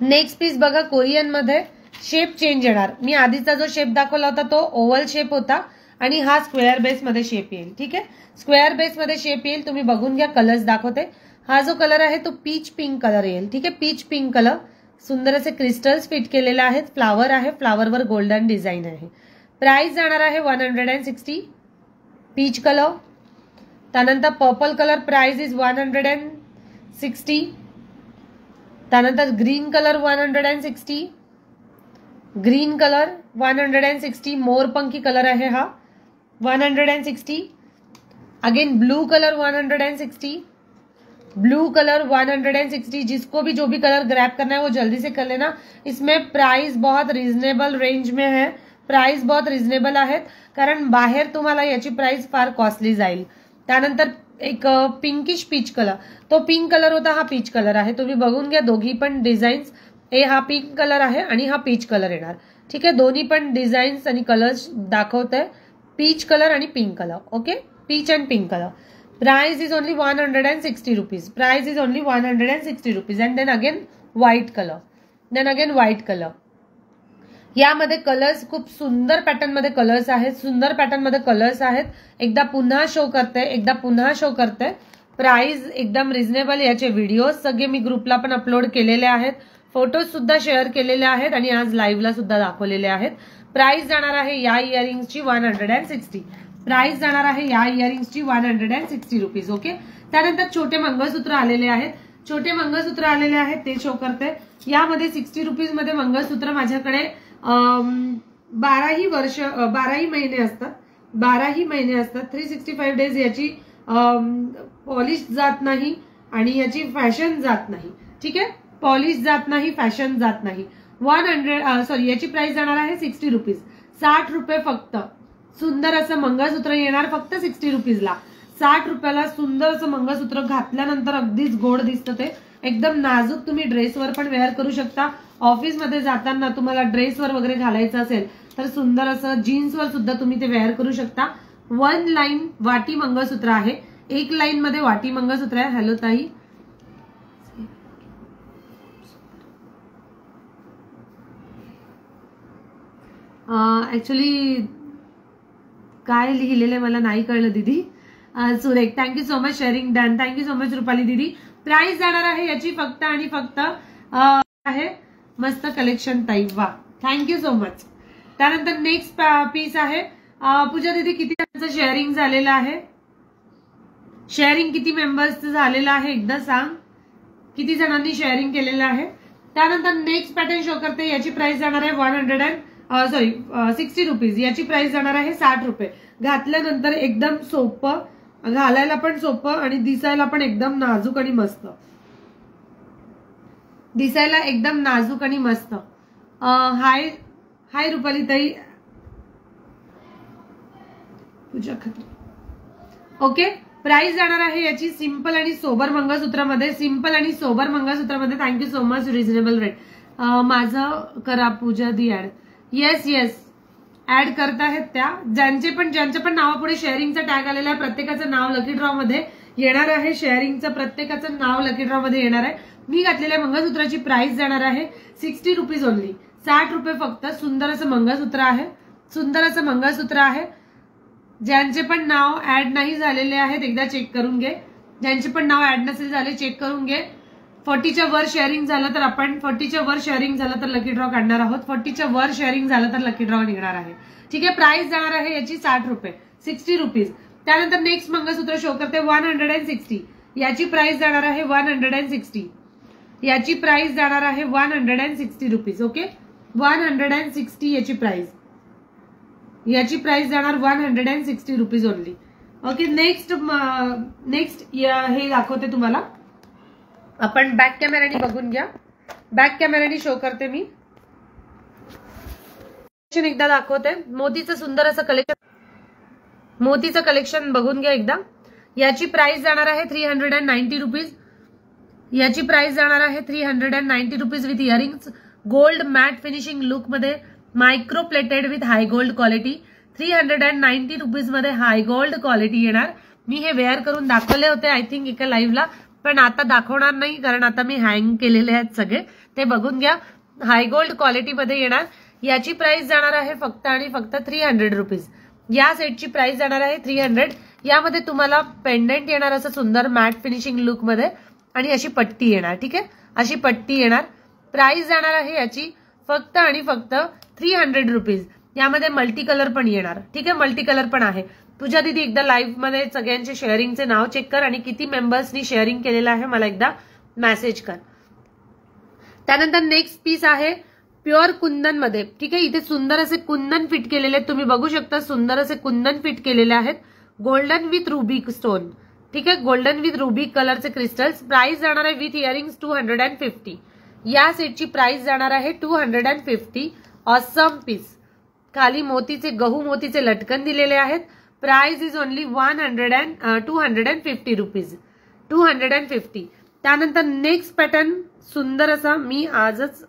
नेक्स्ट पीस बघा, कोरियन मध्ये शेप चेंज येणार. मी आधीचा जो शेप दाखवला होता तो ओव्हल शेप होता आणि हा स्क्वेअर बेस मध्ये शेप येईल. ठीक आहे, स्क्वेअर बेस मध्ये शेप येईल. तुम्ही बघून घ्या, कलर्स दाखवते. हा जो कलर आहे तो पीच पिंक कलर येईल. ठीक आहे, पीच पिंक कलर. सुंदर असे क्रिस्टल्स फिट केलेले आहेत. फ्लावर आहे, फ्लावरवर गोल्डन डिझाईन आहे. प्राइस जाणार आहे 160. Peach colour. त्यानंतर पर्पल कलर प्राइस इज 160. त्यानंतर ग्रीन कलर 160, ग्रीन कलर 160, मोरपंखी कलर आहे हा 160. Again blue colour 160, blue colour 160. जिसको भी जो भी कलर ग्रैब करना है वो जल्दी से कर लेना. इसमें प्राइस बहुत रिजनेबल रेंज में है, प्राइस बहुत रिजनेबल आहेत, कारण बाहेर तुम्हाला याची प्राइस फार कॉस्टली जाईल. त्यानंतर एक पिंकिश पीच कलर, तो पिंक कलर होता, हा पीच कलर आहे. तुम्ही बघून घ्या दोघी पण डिझाईन्स. हा पिंक कलर आहे आणि हा पीच कलर येणार. ठीक आहे, दोन्ही पण डिझाईन्स आणि कलर्स दाखवतोय, पीच कलर आणि pink colour. Okay, peach and pink colour. Price is only 160 rupees. Price is only 160 rupees. And then again white colour, then again white colour. यामध्ये कलर्स खूप सुंदर पॅटर्न मध्ये कलर्स आहेत, सुंदर पॅटर्न मध्ये कलर्स आहेत. एकदा पुन्हा शो करते, एकदा पुन्हा शो करते. प्राइस एकदम रिझनेबल. याचे व्हिडिओ सगळे मी ग्रुपला पण अपलोड केलेले आहेत, फोटोज सुद्धा शेअर केलेले आहेत आणि आज लाईव्हला सुद्धा दाखवलेले आहेत. प्राइस जाणार आहे या इयरिंग्सची 160. प्राइस जाणार आहे या इयरिंग्सची 160 रुपीज. ओके, त्यानंतर छोटे मंगळसूत्र आलेले आहेत, छोटे मंगळसूत्र आलेले आहेत ते शो करते. यामध्ये 60 रुपीज मध्ये मंगळसूत्र माझ्याकडे 12ही महिने असतात, 12ही महिने असतात. 365 डेज याची पॉलिश जात नाही आणि याची फॅशन जात नाही. ठीक आहे, पॉलिश जात नाही, फॅशन जात नाही. याची प्राइस जाणार आहे 60 रुपीज, 60 रुपये फक्त. सुंदर असं मंगळसूत्र येणार फक्त 60 रुपीजला. 60 रुपयाला सुंदर असं मंगळसूत्र घातल्यानंतर अगदीच गोड दिसतं ते. एकदम नाजूक, तुम्ही ड्रेसवर पण वेअर करू शकता. ऑफिसमध्ये जाताना तुम्हाला ड्रेसवर वगैरे घालायचं असेल तर सुंदर असं जीन्सवर सुद्धा तुम्ही ते वेअर करू शकता. 1 लाईन वाटी मंगळसूत्र आहे, 1 लाईन मध्ये वाटी मंगळसूत्र आहे. हॅलो ताई, ऍक्च्युली काय लिहिलेलं मला नाही कळलं दीदी. सुरेख, thank you so much, sharing done. Thank you so much Rupali दीदी. प्राइस जाणार आहे याची फक्त आणि फक्त आहे मस्त कलेक्शन ताई, वा, थँक्यू सो मच. त्यानंतर नेक्स्ट पीस आहे. पूजा दीदी किती जणांचं शेअरिंग झालेलं आहे? शेअरिंग किती मेंबर्सचं झालेलं आहे एकदा सांग, किती जणांनी शेअरिंग केलेलं आहे. त्यानंतर नेक्स्ट पॅटर्न शो करते. याची प्राइस जाणार आहे 60 रुपीज. याची प्राइस जाणार आहे 60 रुपये. घातल्यानंतर एकदम सोपं, घालायला पण सोपं आणि दिसायला पण एकदम नाजूक आणि मस्त, दिसायला एकदम नाजूक आणि मस्त. हाय हाय रुपाली ताई, पूजा खत्री. ओके, प्राइस जाणार आहे याची सिंपल आणि सोबर मंगळसूत्रामध्ये, सिंपल आणि सोबर मंगळसूत्रामध्ये. Thank you so much, reasonable rate. माझं करा पूजा दी ऍड. येस येस, ऍड करताहेत त्या. ज्यांच्या पण नावापुढे शेअरिंगचा टॅग आलेला आहे प्रत्येकाचं नाव लकी ड्रॉ मध्ये येणार आहे. शेअरिंगचं प्रत्येकाचं नाव लकी ड्रॉ मध्ये येणार आहे. मी घातलेल्या मंगळसूत्राची प्राइस जाणार आहे 60 रुपीज ओनली, 60 रुपये फक्त. सुंदर असं मंगळसूत्र आहे, सुंदर असं मंगळसूत्र आहे. ज्यांचे पण नाव ऍड नाही झालेले आहेत एकदा चेक करून घे, ज्यांचे पण नाव ऍड नसेल झाले चेक करून घे. 40च्या वर शेअरिंग झालं तर आपण 40च्या वर शेअरिंग झालं तर लकी ड्रॉ काढणार आहोत. 40च्या वर शेअरिंग झालं तर लकी ड्रॉ निघणार आहे. ठीक आहे, प्राइस जाणार आहे याची 60 रुपये, 60 रुपीज. त्यानंतर नेक्स्ट मंगळसूत्र शो करते 160. याची प्राइस जाणार आहे 160. याची प्राइस जाणार आहे 160 रुपीज. ओके, 160 याची प्राइस, याची प्राइस जाणार 160 रुपीज ओनली. ओके, नेक्स्ट हे दाखवते तुम्हाला. आपण बॅक कॅमेराने बघून घ्या, बॅक कॅमेराने शो करते मी. एकदा दाखवते मोतीचं सुंदर असं कलेक्शन, मोतीचं कलेक्शन बघून घ्या एकदा. याची प्राइस जाणार आहे 390 रुपीज. याची प्राइस जाणार आहे 390 rupees with earrings. Gold matte finishing look मध्ये, micro plated with high gold quality. 390 rupees मध्ये हाय गोल्ड क्वालिटी येणार. मी हे वेअर करून दाखवले होते आय थिंक एका लाईव्हला, पण आता दाखवणार नाही कारण आता मी हँग केलेले आहेत सगळे, ते बघून घ्या. हाय गोल्ड क्वालिटी मध्ये येणार. याची प्राइस जाणार आहे फक्त आणि फक्त 300 रुपीज. या सेटची प्राइस जाणार आहे 300. यामध्ये तुम्हाला पेंडंट येणार असं सुंदर मॅट फिनिशिंग लुक मध्ये आणि अशी पट्टी येणार. ठीक आहे, अशी पट्टी येणार. प्राइस जाणार आहे याची फक्त आणि फक्त 300 रुपीज. यामध्ये मल्टी कलर पण येणार. ठीक आहे, मल्टी कलर पण आहे. तुझ्या दीदी एकदा लाईव्ह मध्ये सगळ्यांचे शेअरिंगचे नाव चेक कर आणि किती मेंबर्सनी शेअरिंग केलेलं आहे मला एकदा मेसेज कर. त्यानंतर नेक्स्ट पीस आहे प्युअर कुंदन मध्ये. ठीक आहे, इथे सुंदर असे कुंदन फिट केलेले आहेत, तुम्ही बघू शकता. सुंदर असे कुंदन फिट केलेले आहेत, गोल्डन विथ रुबी स्टोन. ठीक आहे, गोल्डन विथ रुबी कलरचे क्रिस्टल्स. प्राइस जाणार आहे विथ इयरिंग्स 250. या सेटची प्राइस जाणार आहे 250. Awesome piece. खाली मोतीचे गहू मोतीचे लटकन दिलेले आहेत. Price is only 250 rupees. 250. त्यानंतर नेक्स्ट पॅटर्न सुंदर असा, मी आजच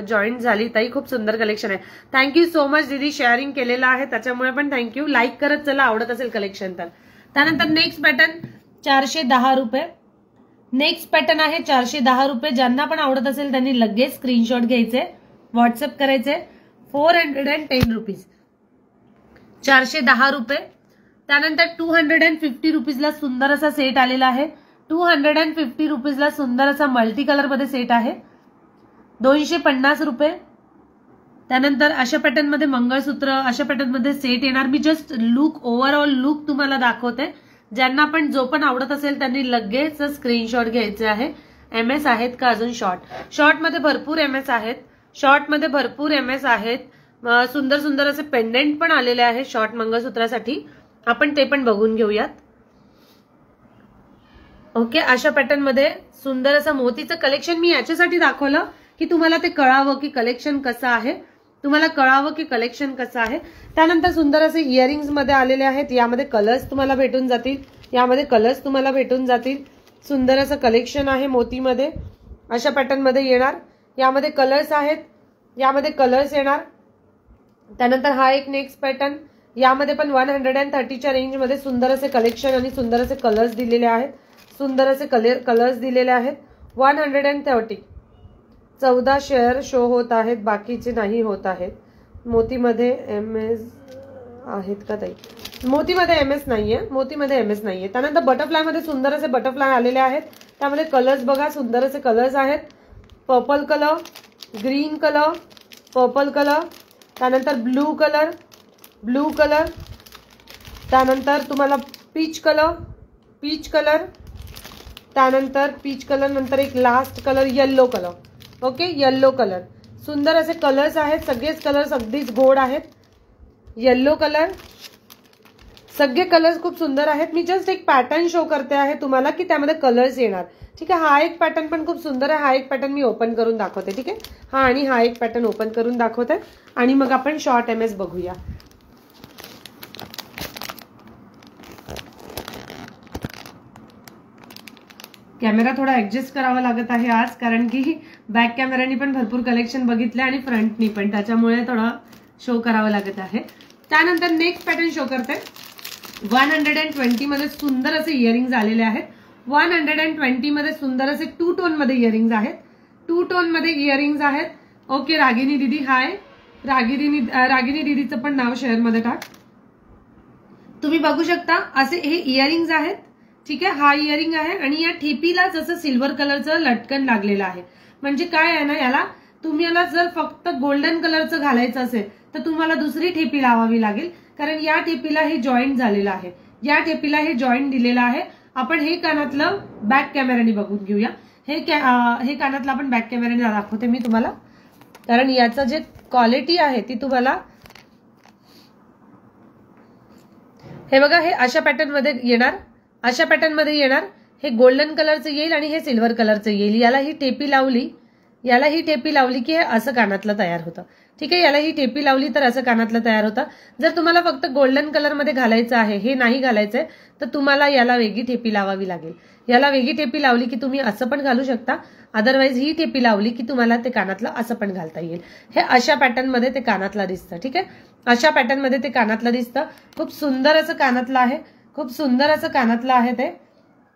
जॉईन झाली ताई, खूप सुंदर कलेक्शन आहे. थँक्यू सो मच दीदी, शेअरिंग केलेलं आहे त्याच्यामुळे पण थँक्यू. लाईक करत चला आवडत असेल कलेक्शन तर. त्यानंतर नेक्स्ट पॅटर्न 410 रुपये. नेक्स्ट पॅटर्न आहे 410 रुपये. ज्यांना पण आवडत असेल त्यांनी लगेच स्क्रीनशॉट घ्यायचे, व्हॉट्सअप करायचे. 410 रुपीज. 410 रुपये. त्यानंतर 250 रुपीजला सुंदर असा सेट आलेला आहे. 250 रुपीजला सुंदर असा मल्टी कलर मध्ये सेट आहे. 250 रुपये. त्यानंतर अशा पॅटर्न मध्ये मंगळसूत्र, अशा पॅटर्न मध्ये सेट येणार. मी जस्ट लुक, ओव्हरऑल लुक तुम्हाला दाखवते. ज्यांना पण जो पण आवडत असेल त्यांनी लगेच स्क्रीनशॉट घ्यायचे आहे. MS आहेत का अजून शॉर्ट? शॉर्ट मध्ये भरपूर MS आहेत. शॉर्ट मध्ये भरपूर MS आहेत. सुंदर सुंदर असे पेंडेंट पण आलेले आहेत शॉर्ट मंगळसूत्रासाठी, आपण ते पण बघून घेऊयात. ओके, अशा पॅटर्न मध्ये सुंदर असं मोतीचं कलेक्शन मी याच्यासाठी दाखवलं की तुम्हाला ते कळावं की कलेक्शन कसं आहे, तुम्हाला कळावं की कलेक्शन कसं आहे. त्यानंतर सुंदर असे इयरिंग्स मध्ये आलेले आहेत. यामध्ये कलर्स तुम्हाला भेटून जातील, यामध्ये कलर्स तुम्हाला भेटून जातील. सुंदर असं कलेक्शन आहे मोतीमध्ये, अशा पॅटर्न मध्ये येणार. यामध्ये कलर्स आहेत, यामध्ये कलर्स येणार. त्यानंतर हा एक नेक्स्ट पॅटर्न, यामध्ये पण 130च्या रेंजमध्ये सुंदर असे कलेक्शन आणि सुंदर असे कलर्स दिलेले आहेत. सुंदर असे कलर्स दिलेले आहेत. 130. 14 शेअर शो होत आहेत, बाकीचे नाही होत आहेत. मोतीमध्ये MS आहेत का ताई? मोतीमध्ये MS नाहीये, मोतीमध्ये MS नाहीये. त्यानंतर बटरफ्लाय मध्ये सुंदर असे बटरफ्लाय आलेले आहेत. त्यामध्ये कलर्स बघा, सुंदर असे कलर्स आहेत. Purple colour, green colour, purple colour, त्यानंतर ब्लू कलर, ब्लू कलर, त्यानंतर तुम्हाला पीच कलर, पीच कलर, त्यानंतर पीच कलर, नंतर एक last colour yellow colour. Okay, yellow colour. सुंदर असे कलर्स आहेत, सगळेच कलर्स अगदीच गोड आहेत. येल्लो कलर, सगळे कलर्स खूप सुंदर आहेत. मी जस्ट एक पॅटर्न शो करते आहे तुम्हाला की त्यामध्ये कलर्स येणार. ठीक आहे, हा एक पॅटर्न पण खूप सुंदर आहे. हा एक पॅटर्न मी ओपन करून दाखवते. ठीक आहे, हा आणि हा एक पॅटर्न ओपन करून दाखवते आणि मग आपण शॉर्ट MS बघूया. कॅमेरा थोडा ऍडजस्ट करावा लागत आहे आज, कारण की बॅक कॅमेरानी पण भरपूर कलेक्शन बघितले आणि फ्रंटनी पण, त्याच्यामुळे थोडा शो करावा लागत आहे. त्यानंतर नेक्स्ट पॅटर्न शो करते. 120 मध्ये सुंदर असे इयरिंग्स आलेले आहेत. 120 मध्ये सुंदर असे 2 टोन मध्ये इयरिंग्स आहेत. 2 टोन मध्ये इयरिंग्स आहेत. ओके, रागिनी दीदी हाय. रागिनी दीदीचं पण नाव शेअर मध्ये टाक. तुम्ही बघू शकता असे हे इयरिंग्स आहेत. ठीक आहे, हा इयरिंग आहे आणि या ठेपीला जसं सिल्वर कलरचं लटकन लागलेलं आहे. म्हणजे काय आहे ना, याला तुम्ही याला जर फक्त गोल्डन कलरचं घालायचं असेल तर तुम्हाला दुसरी ठेपी लावावी लागेल, कारण या ठेपीला हे जॉईंट झालेलं आहे. या ठेपीला हे जॉईंट दिलेलं आहे. आपण हे कानातलं बॅक कॅमेऱ्याने बघून घेऊया. हे कानातलं आपण बॅक कॅमेऱ्याने दाखवते मी तुम्हाला, कारण याचं जे क्वालिटी आहे ती तुम्हाला, हे बघा, हे अशा पॅटर्न मध्ये येणार. अशा पॅटर्न मध्ये येणार. हे गोल्डन कलरचं येईल आणि हे सिल्वर कलरचं येईल. याला ही टेपी लावली, याला ही टेपी लावली की हे असं कानातलं तयार होतं. ठीक आहे, याला ही टेपी लावली तर असं कानातलं तयार होतं. जर तुम्हाला फक्त गोल्डन कलर मध्ये घालायचं आहे, हे नाही घालायचंय, तर तुम्हाला याला वेगळी टेपी लावावी लागेल. याला वेगळी टेपी लावली की तुम्ही असं पण घालू शकता, अदरवाईज ही टेपी लावली की तुम्हाला ते कानातलं असं पण घालता येईल. हे अशा पॅटर्न मध्ये ते कानातलं दिसतं. ठीक आहे, अशा पॅटर्न मध्ये ते कानातलं दिसतं. खूप सुंदर असं कानातलं आहे, खूप सुंदर असं कानातलं आहे ते.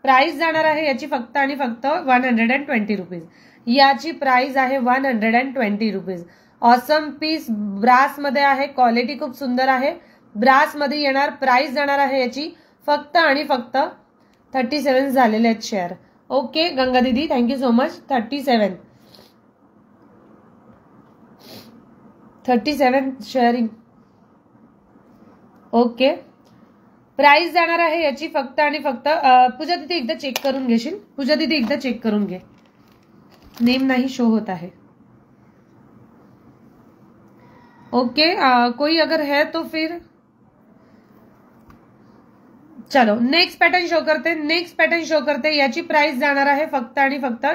प्राइस जाणार आहे याची फक्त आणि फक्त 120 रुपीज. याची प्राइस आहे 120 रुपीज. ऑसम पीस ब्रास मध्ये आहे, क्वालिटी खूप सुंदर आहे. ब्रास मध्ये येणार. प्राइस जाणार आहे याची फक्त आणि फक्त 37 झालेले आहेत शेअर. ओके गंगा दीदी, thank so so. 37 sharing. Okay, price जाणार आहे याची फक्त आणि फक्त, पूजा दीदी एकदा चेक करून घेशील? पूजा दीदी एकदा चेक करून घे. नेम नहीं शो होता है। ओके कोई अगर है तो फिर चलो नेक्स्ट पॅटर्न शो करते। नेक्स्ट पॅटर्न शो करते, याची प्राइस जाणार आहे फक्त आणि फक्त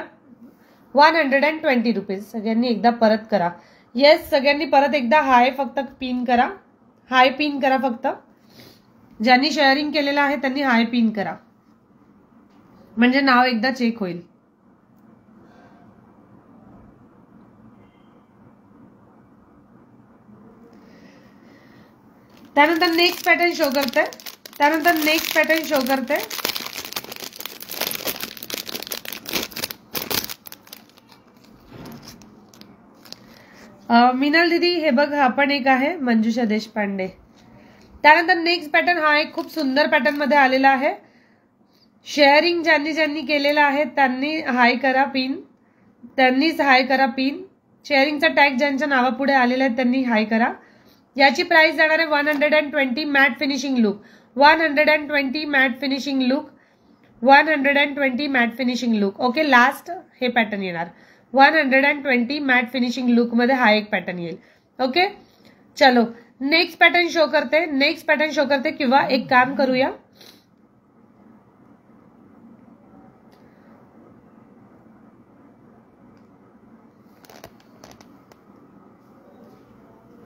120 रुपीज। सगळ्यांनी एकदा परत करा। येस सगळ्यांनी परत एकदा हाय फक्त पिन करा, हाय पिन करा। फक्त ज्यांनी शेअरिंग केलेलं आहे त्यांनी हाय पिन करा, म्हणजे नाव एकदा चेक होईल। त्यानंतर नेक्स्ट पॅटर्न शो करते, त्यानंतर नेक्स्ट पॅटर्न शो करते। मिनल दीदी हे बघ हा पण एक आहे, मंजुषा देशपांडे। त्यानंतर नेक्स्ट पॅटर्न हा एक खूप सुंदर पॅटर्न मध्ये आलेला आहे। शेअरिंग ज्यांनी ज्यांनी केलेला आहे त्यांनी हाय करा पिन, त्यांनीच हाय करा पिन। शेअरिंगचा टॅग ज्यांच्या नावापुढे आलेला आहे त्यांनी हाय करा। याची प्राइस जाणार आहे 120 matte finishing look, 120 matte finishing look, 120 matte finishing look. Okay last हे पॅटर्न येणार 120 मॅट फिनिशिंग लुक मध्ये हा एक पॅटर्न येईल। ओके चलो नेक्स्ट पॅटर्न शो करते, नेक्स्ट पॅटर्न शो करते। किंवा एक काम करूया,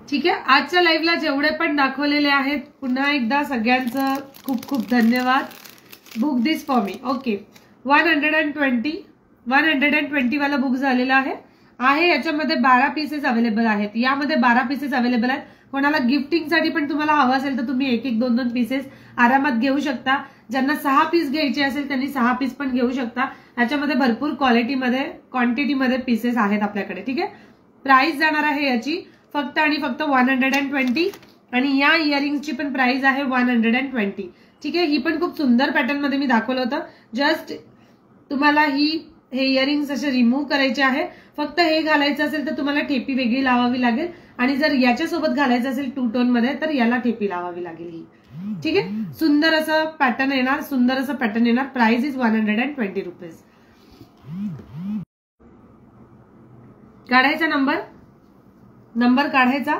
ठीक आहे। आजच्या लाईव्हला जेवढे पण दाखवलेले आहेत पुन्हा एकदा सगळ्यांचं खूप खूप धन्यवाद। Book this for me. Okay 120 वाला बुक झालेला आहे। याच्यामध्ये 12 पीसेस अवेलेबल आहेत, यामध्ये 12 पीसेस अवेलेबल आहेत। कोणाला गिफ्टिंग साठी पण तुम्हाला हवं असेल तर तुम्ही एक एक दोन दोन पीसेस आरामात घेऊ शकता। ज्यांना 6 पीस घ्यायचे असेल त्यांनी 6 पीस पण घेऊ शकता। याच्यामध्ये भरपूर क्वालिटीमध्ये क्वांटिटीमध्ये पीसेस आहेत आपल्याकडे, ठीक आहे। प्राइस जाणार आहे याची फक्त आणि फक्त 120 आणि या इयरिंग्सची पण प्राइस आहे 120, ठीक आहे। ही पण खूप सुंदर पॅटर्न मध्ये मी दाखवलं होतं। जस्ट तुम्हाला हे इयरिंग्स असे रिमूव्ह करायचे आहे। फक्त हे घालायचं असेल तर तुम्हाला ठेपी वेगळी लावावी लागेल आणि जर याच्यासोबत घालायचं असेल 2 टोन मध्ये तर याला ठेपी लावावी लागेल ही, ठीक आहे। सुंदर असं पॅटर्न येणार, सुंदर असं पॅटर्न येणार। Price is 120 rupees. काढायचा नंबर, नंबर काढायचा।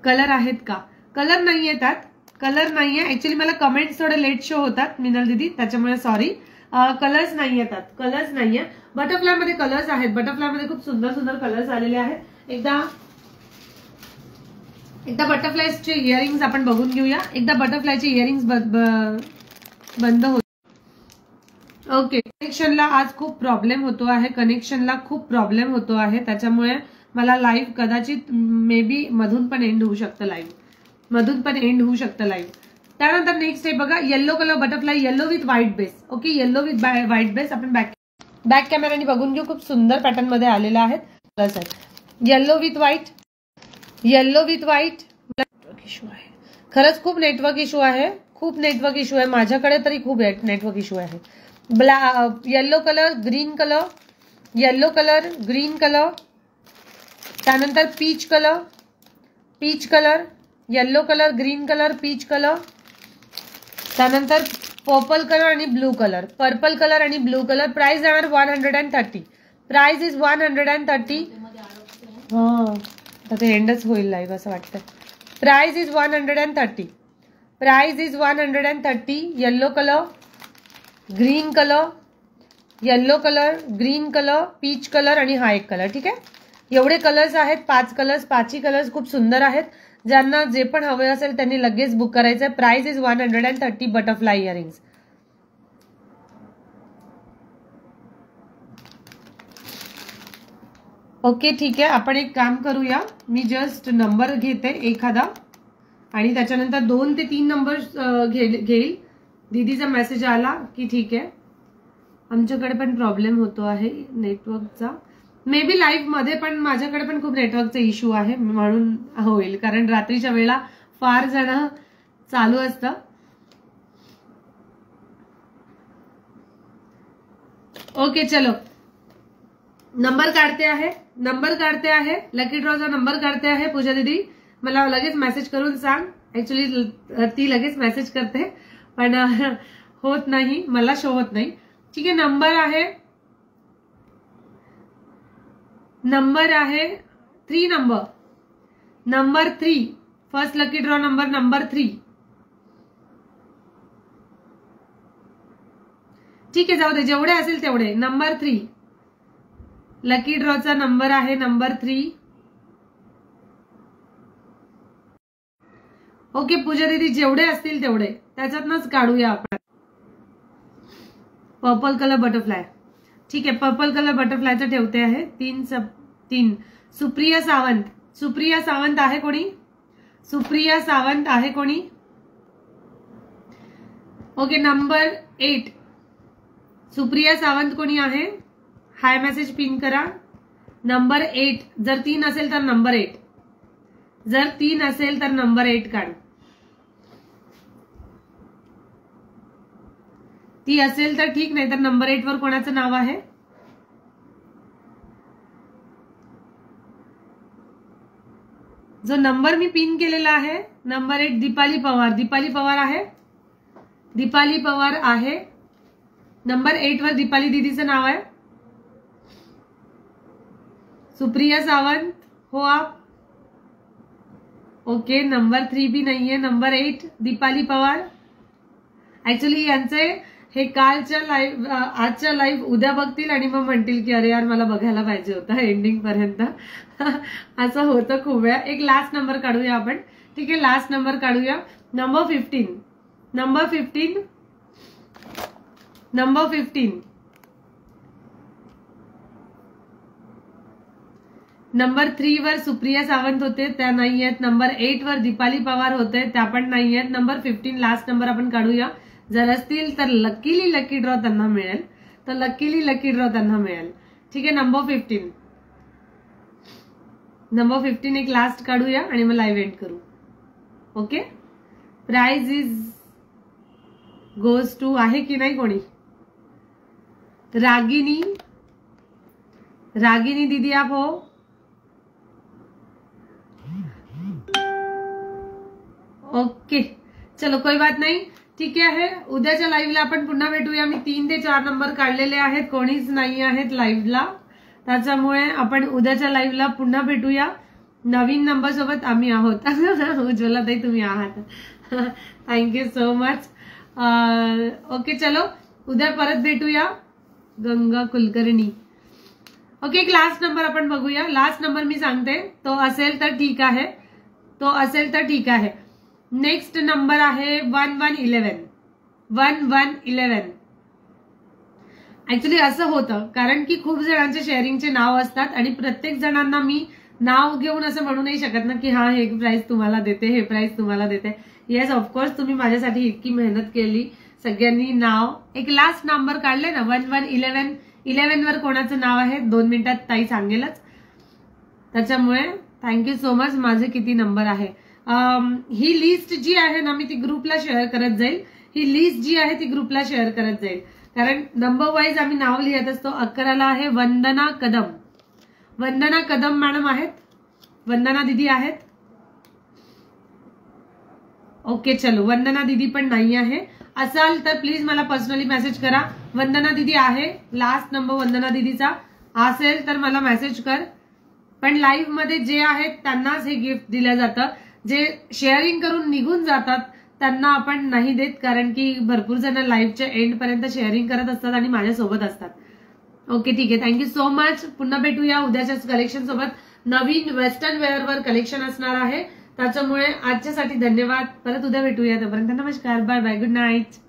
कलर आहेत का? कलर नाहीये त्यात, कलर नाहीये। ऍक्च्युअली मला कमेंट्स थोडे लेट शो होतात मिनल दीदी, त्याच्यामुळे सॉरी। कलर्स नाहीये त्यात, कलर्स नाहीये। बटरफ्लाय मध्ये कलर्स आहेत, बटरफ्लाय मध्ये खूप सुंदर सुंदर कलर्स आलेले आहेत। एकदा बटरफ्लायचे इयरिंग्स आपण बघून घेऊया। एकदा बटरफ्लायचे इयरिंग्स बंद होत। ओके कनेक्शनला आज खूप प्रॉब्लेम होतो आहे, कनेक्शनला खूप प्रॉब्लेम होतो आहे, त्याच्यामुळे मला लाईव्ह कदाचित मे बी मधून पण एंड होऊ शकतं, लाईव्ह मधून पण एंड होऊ शकतं लाईव्ह। त्यानंतर नेक्स्ट आहे बघा yellow colour butterfly, yellow with white base. Okay yellow with white base आपण बॅक कॅमेराने बघून घेऊ। खूप सुंदर पॅटर्न मध्ये आलेला आहे, प्लस आहे yellow with white, yellow with white. Network issue आहे, खरंच खूप नेटवर्क इश्यू आहे, खूप नेटवर्क इश्यू आहे माझ्याकडे तरी खूप नेटवर्क इश्यू आहे। Yellow colour, green colour, yellow colour, green colour. त्यानंतर peach colour, peach colour, yellow colour, green colour, peach colour. त्यानंतर पर्पल कलर आणि ब्लू कलर, पर्पल कलर आणि ब्लू कलर। प्राइस जाणार 130, प्राइस इज 130। आता ते एंडच होईल लाईव्ह असं वाटतं। Price is 130, price is 130। Yellow colour, green colour, yellow colour, green colour, peach colour आणि हा एक कलर, ठीक आहे। एवढे कलर्स आहेत, 5 कलर्स, 5ही कलर्स खूप सुंदर आहेत। ज्यांना जे पण हवे असेल त्यांनी लगेच बुक करायचं। Price is 130 butterfly earrings. Okay ठीक आहे, आपण एक काम करूया, मी जस्ट नंबर घेते एखादा आणि त्याच्यानंतर 2 ते 3 नंबर घेईल। दीदीचा मेसेज आला की ठीक आहे, आमच्याकडे पण प्रॉब्लेम होतो आहे नेटवर्कचा। मे बी लाईव्ह मध्ये पण माझ्याकडे पण खूप नेटवर्कचा इश्यू आहे म्हणून होईल, कारण रात्रीच्या वेळेला फार जण चालू असतं। ओके चलो नंबर काढते आहे, नंबर काढते आहे, लकी ड्रॉचा नंबर काढते आहे। पूजा दीदी मला लगेच मेसेज करून सांग, ऍक्च्युअली ती लगेच मेसेज करते पण होत नाही, मला शो होत नाही. ठीक आहे, नंबर आहे 3 number 3. First lucky draw number 3. ठीक आहे, जाऊ दे, जेवढे असेल तेवढे. नंबर 3 लकी ड्रॉचा नंबर आहे नंबर 3. ओके पूजा दीदी, जेवढे असतील तेवढे त्याच्यातनच काढूया आपण. Purple colour butterfly. ठीक आहे, पर्पल कलर बटरफ्लायचं ठेवते आहे. 3. सुप्रिया सावंत आहे कोणी? सुप्रिया सावंत आहे कोणी? ओके, नंबर 8 सुप्रिया सावंत कोणी आहे? हाय मेसेज पिन करा. नंबर 8. जर 3 असेल तर नंबर 8. जर 3 असेल तर नंबर 8 काढ. ती असेल तर ठीक, नाही तर नंबर 8 वर कोणाचं नाव आहे? जो नंबर मी पिन केलेला आहे नंबर 8 दीपाली पवार. दीपाली पवार आहे? दीपाली पवार आहे. नंबर 8 वर दीपाली दीदीचं नाव आहे. सुप्रिया सावंत हो आप? ओके, नंबर 3 भी नहीं है. नंबर 8 दीपाली पवार. ऍक्च्युली यांचे हे कालच्या लाईव्ह आजच्या लाईव्ह उद्या बघतील आणि मग म्हणतील की अरे यार मला बघायला पाहिजे होता एंडिंग पर्यंत. असं होतं खूप वेळा. एक लास्ट नंबर काढूया आपण. ठीक आहे, लास्ट नंबर काढूया. नंबर 15. नंबर 15. नंबर 3 वर सुप्रिया सावंत होते, त्या नाही आहेत. नंबर 8 वर दीपाली पवार होते, त्या पण नाही आहेत. नंबर 15 लास्ट नंबर आपण काढूया. जर असतील तर लकीली लकी ड्रॉ त्यांना मिळेल. ठीक आहे, नंबर 15. नंबर 15 एक लास्ट काढूया आणि मग लाईव्ह एंड करू. Okay, prize is goes to आहे की नाही कोणी? रागिनी दीदी आप हो? ओके, चलो कोई बात नाही. ठीक आहे, उद्याच्या लाईव्हला आपण पुन्हा भेटूया. मी 3 ते 4 नंबर काढलेले आहेत, कोणीच नाही आहेत लाईव्हला, त्याच्यामुळे आपण उद्याच्या लाईव्हला पुन्हा भेटूया. नवीन नंबर सोबत आम्ही आहोत. उज्ज्वला ताई तुम्ही आहात. Thank you so much. ओके, चलो उद्या परत भेटूया. गंगा कुलकर्णी. ओके, एक लास्ट नंबर आपण बघूया. लास्ट नंबर मी सांगते, तो असेल तर ठीक आहे. नेक्स्ट नंबर आहे 1111. 1111. ऍक्च्युली असं होतं कारण की खूप जणांचे शेअरिंगचे नाव असतात आणि प्रत्येक जणांना मी नाव घेऊन असं म्हणू नाही शकत ना की हा हे प्राइस तुम्हाला देते, हे प्राइस तुम्हाला देते. येस, ऑफकोर्स तुम्ही माझ्यासाठी इतकी मेहनत केली, सगळ्यांनी नाव. एक लास्ट नंबर काढले ना 1111. 11 वर कोणाचं नाव आहे 2 मिनिटात ताई सांगेलच. त्याच्यामुळे थँक्यू सो मच. माझे किती नंबर आहे? ही लिस्ट जी आहे ना मी ती ग्रुपला शेअर करत जाईल. कारण नंबर वाईज आम्ही नाव लिहित असतो. 11ला आहे वंदना कदम मॅडम आहेत. वंदना दीदी आहेत. ओके, चलो वंदना दीदी पण नाही आहे. असाल तर प्लीज मला पर्सनली मेसेज करा. वंदना दीदी आहे, लास्ट नंबर वंदना दीदीचा असेल तर मला मेसेज कर. पण लाईव्ह मध्ये जे आहेत त्यांनाच हे गिफ्ट दिलं जातं. जे शेअरिंग करून निघून जातात त्यांना आपण नाही देत, कारण की भरपूर जण लाईव्हच्या एंड पर्यंत शेअरिंग करत असतात आणि माझ्यासोबत असतात. ओके, ठीक आहे, थँक्यू सो मच. पुन्हा भेटूया उद्याच्या कलेक्शन सोबत. नवीन वेस्टर्न वेअरवर कलेक्शन असणार आहे, त्याच्यामुळे आजच्यासाठी धन्यवाद. परत उद्या भेटूया. तोपर्यंत नमस्कार, बाय बाय, गुड नाईट.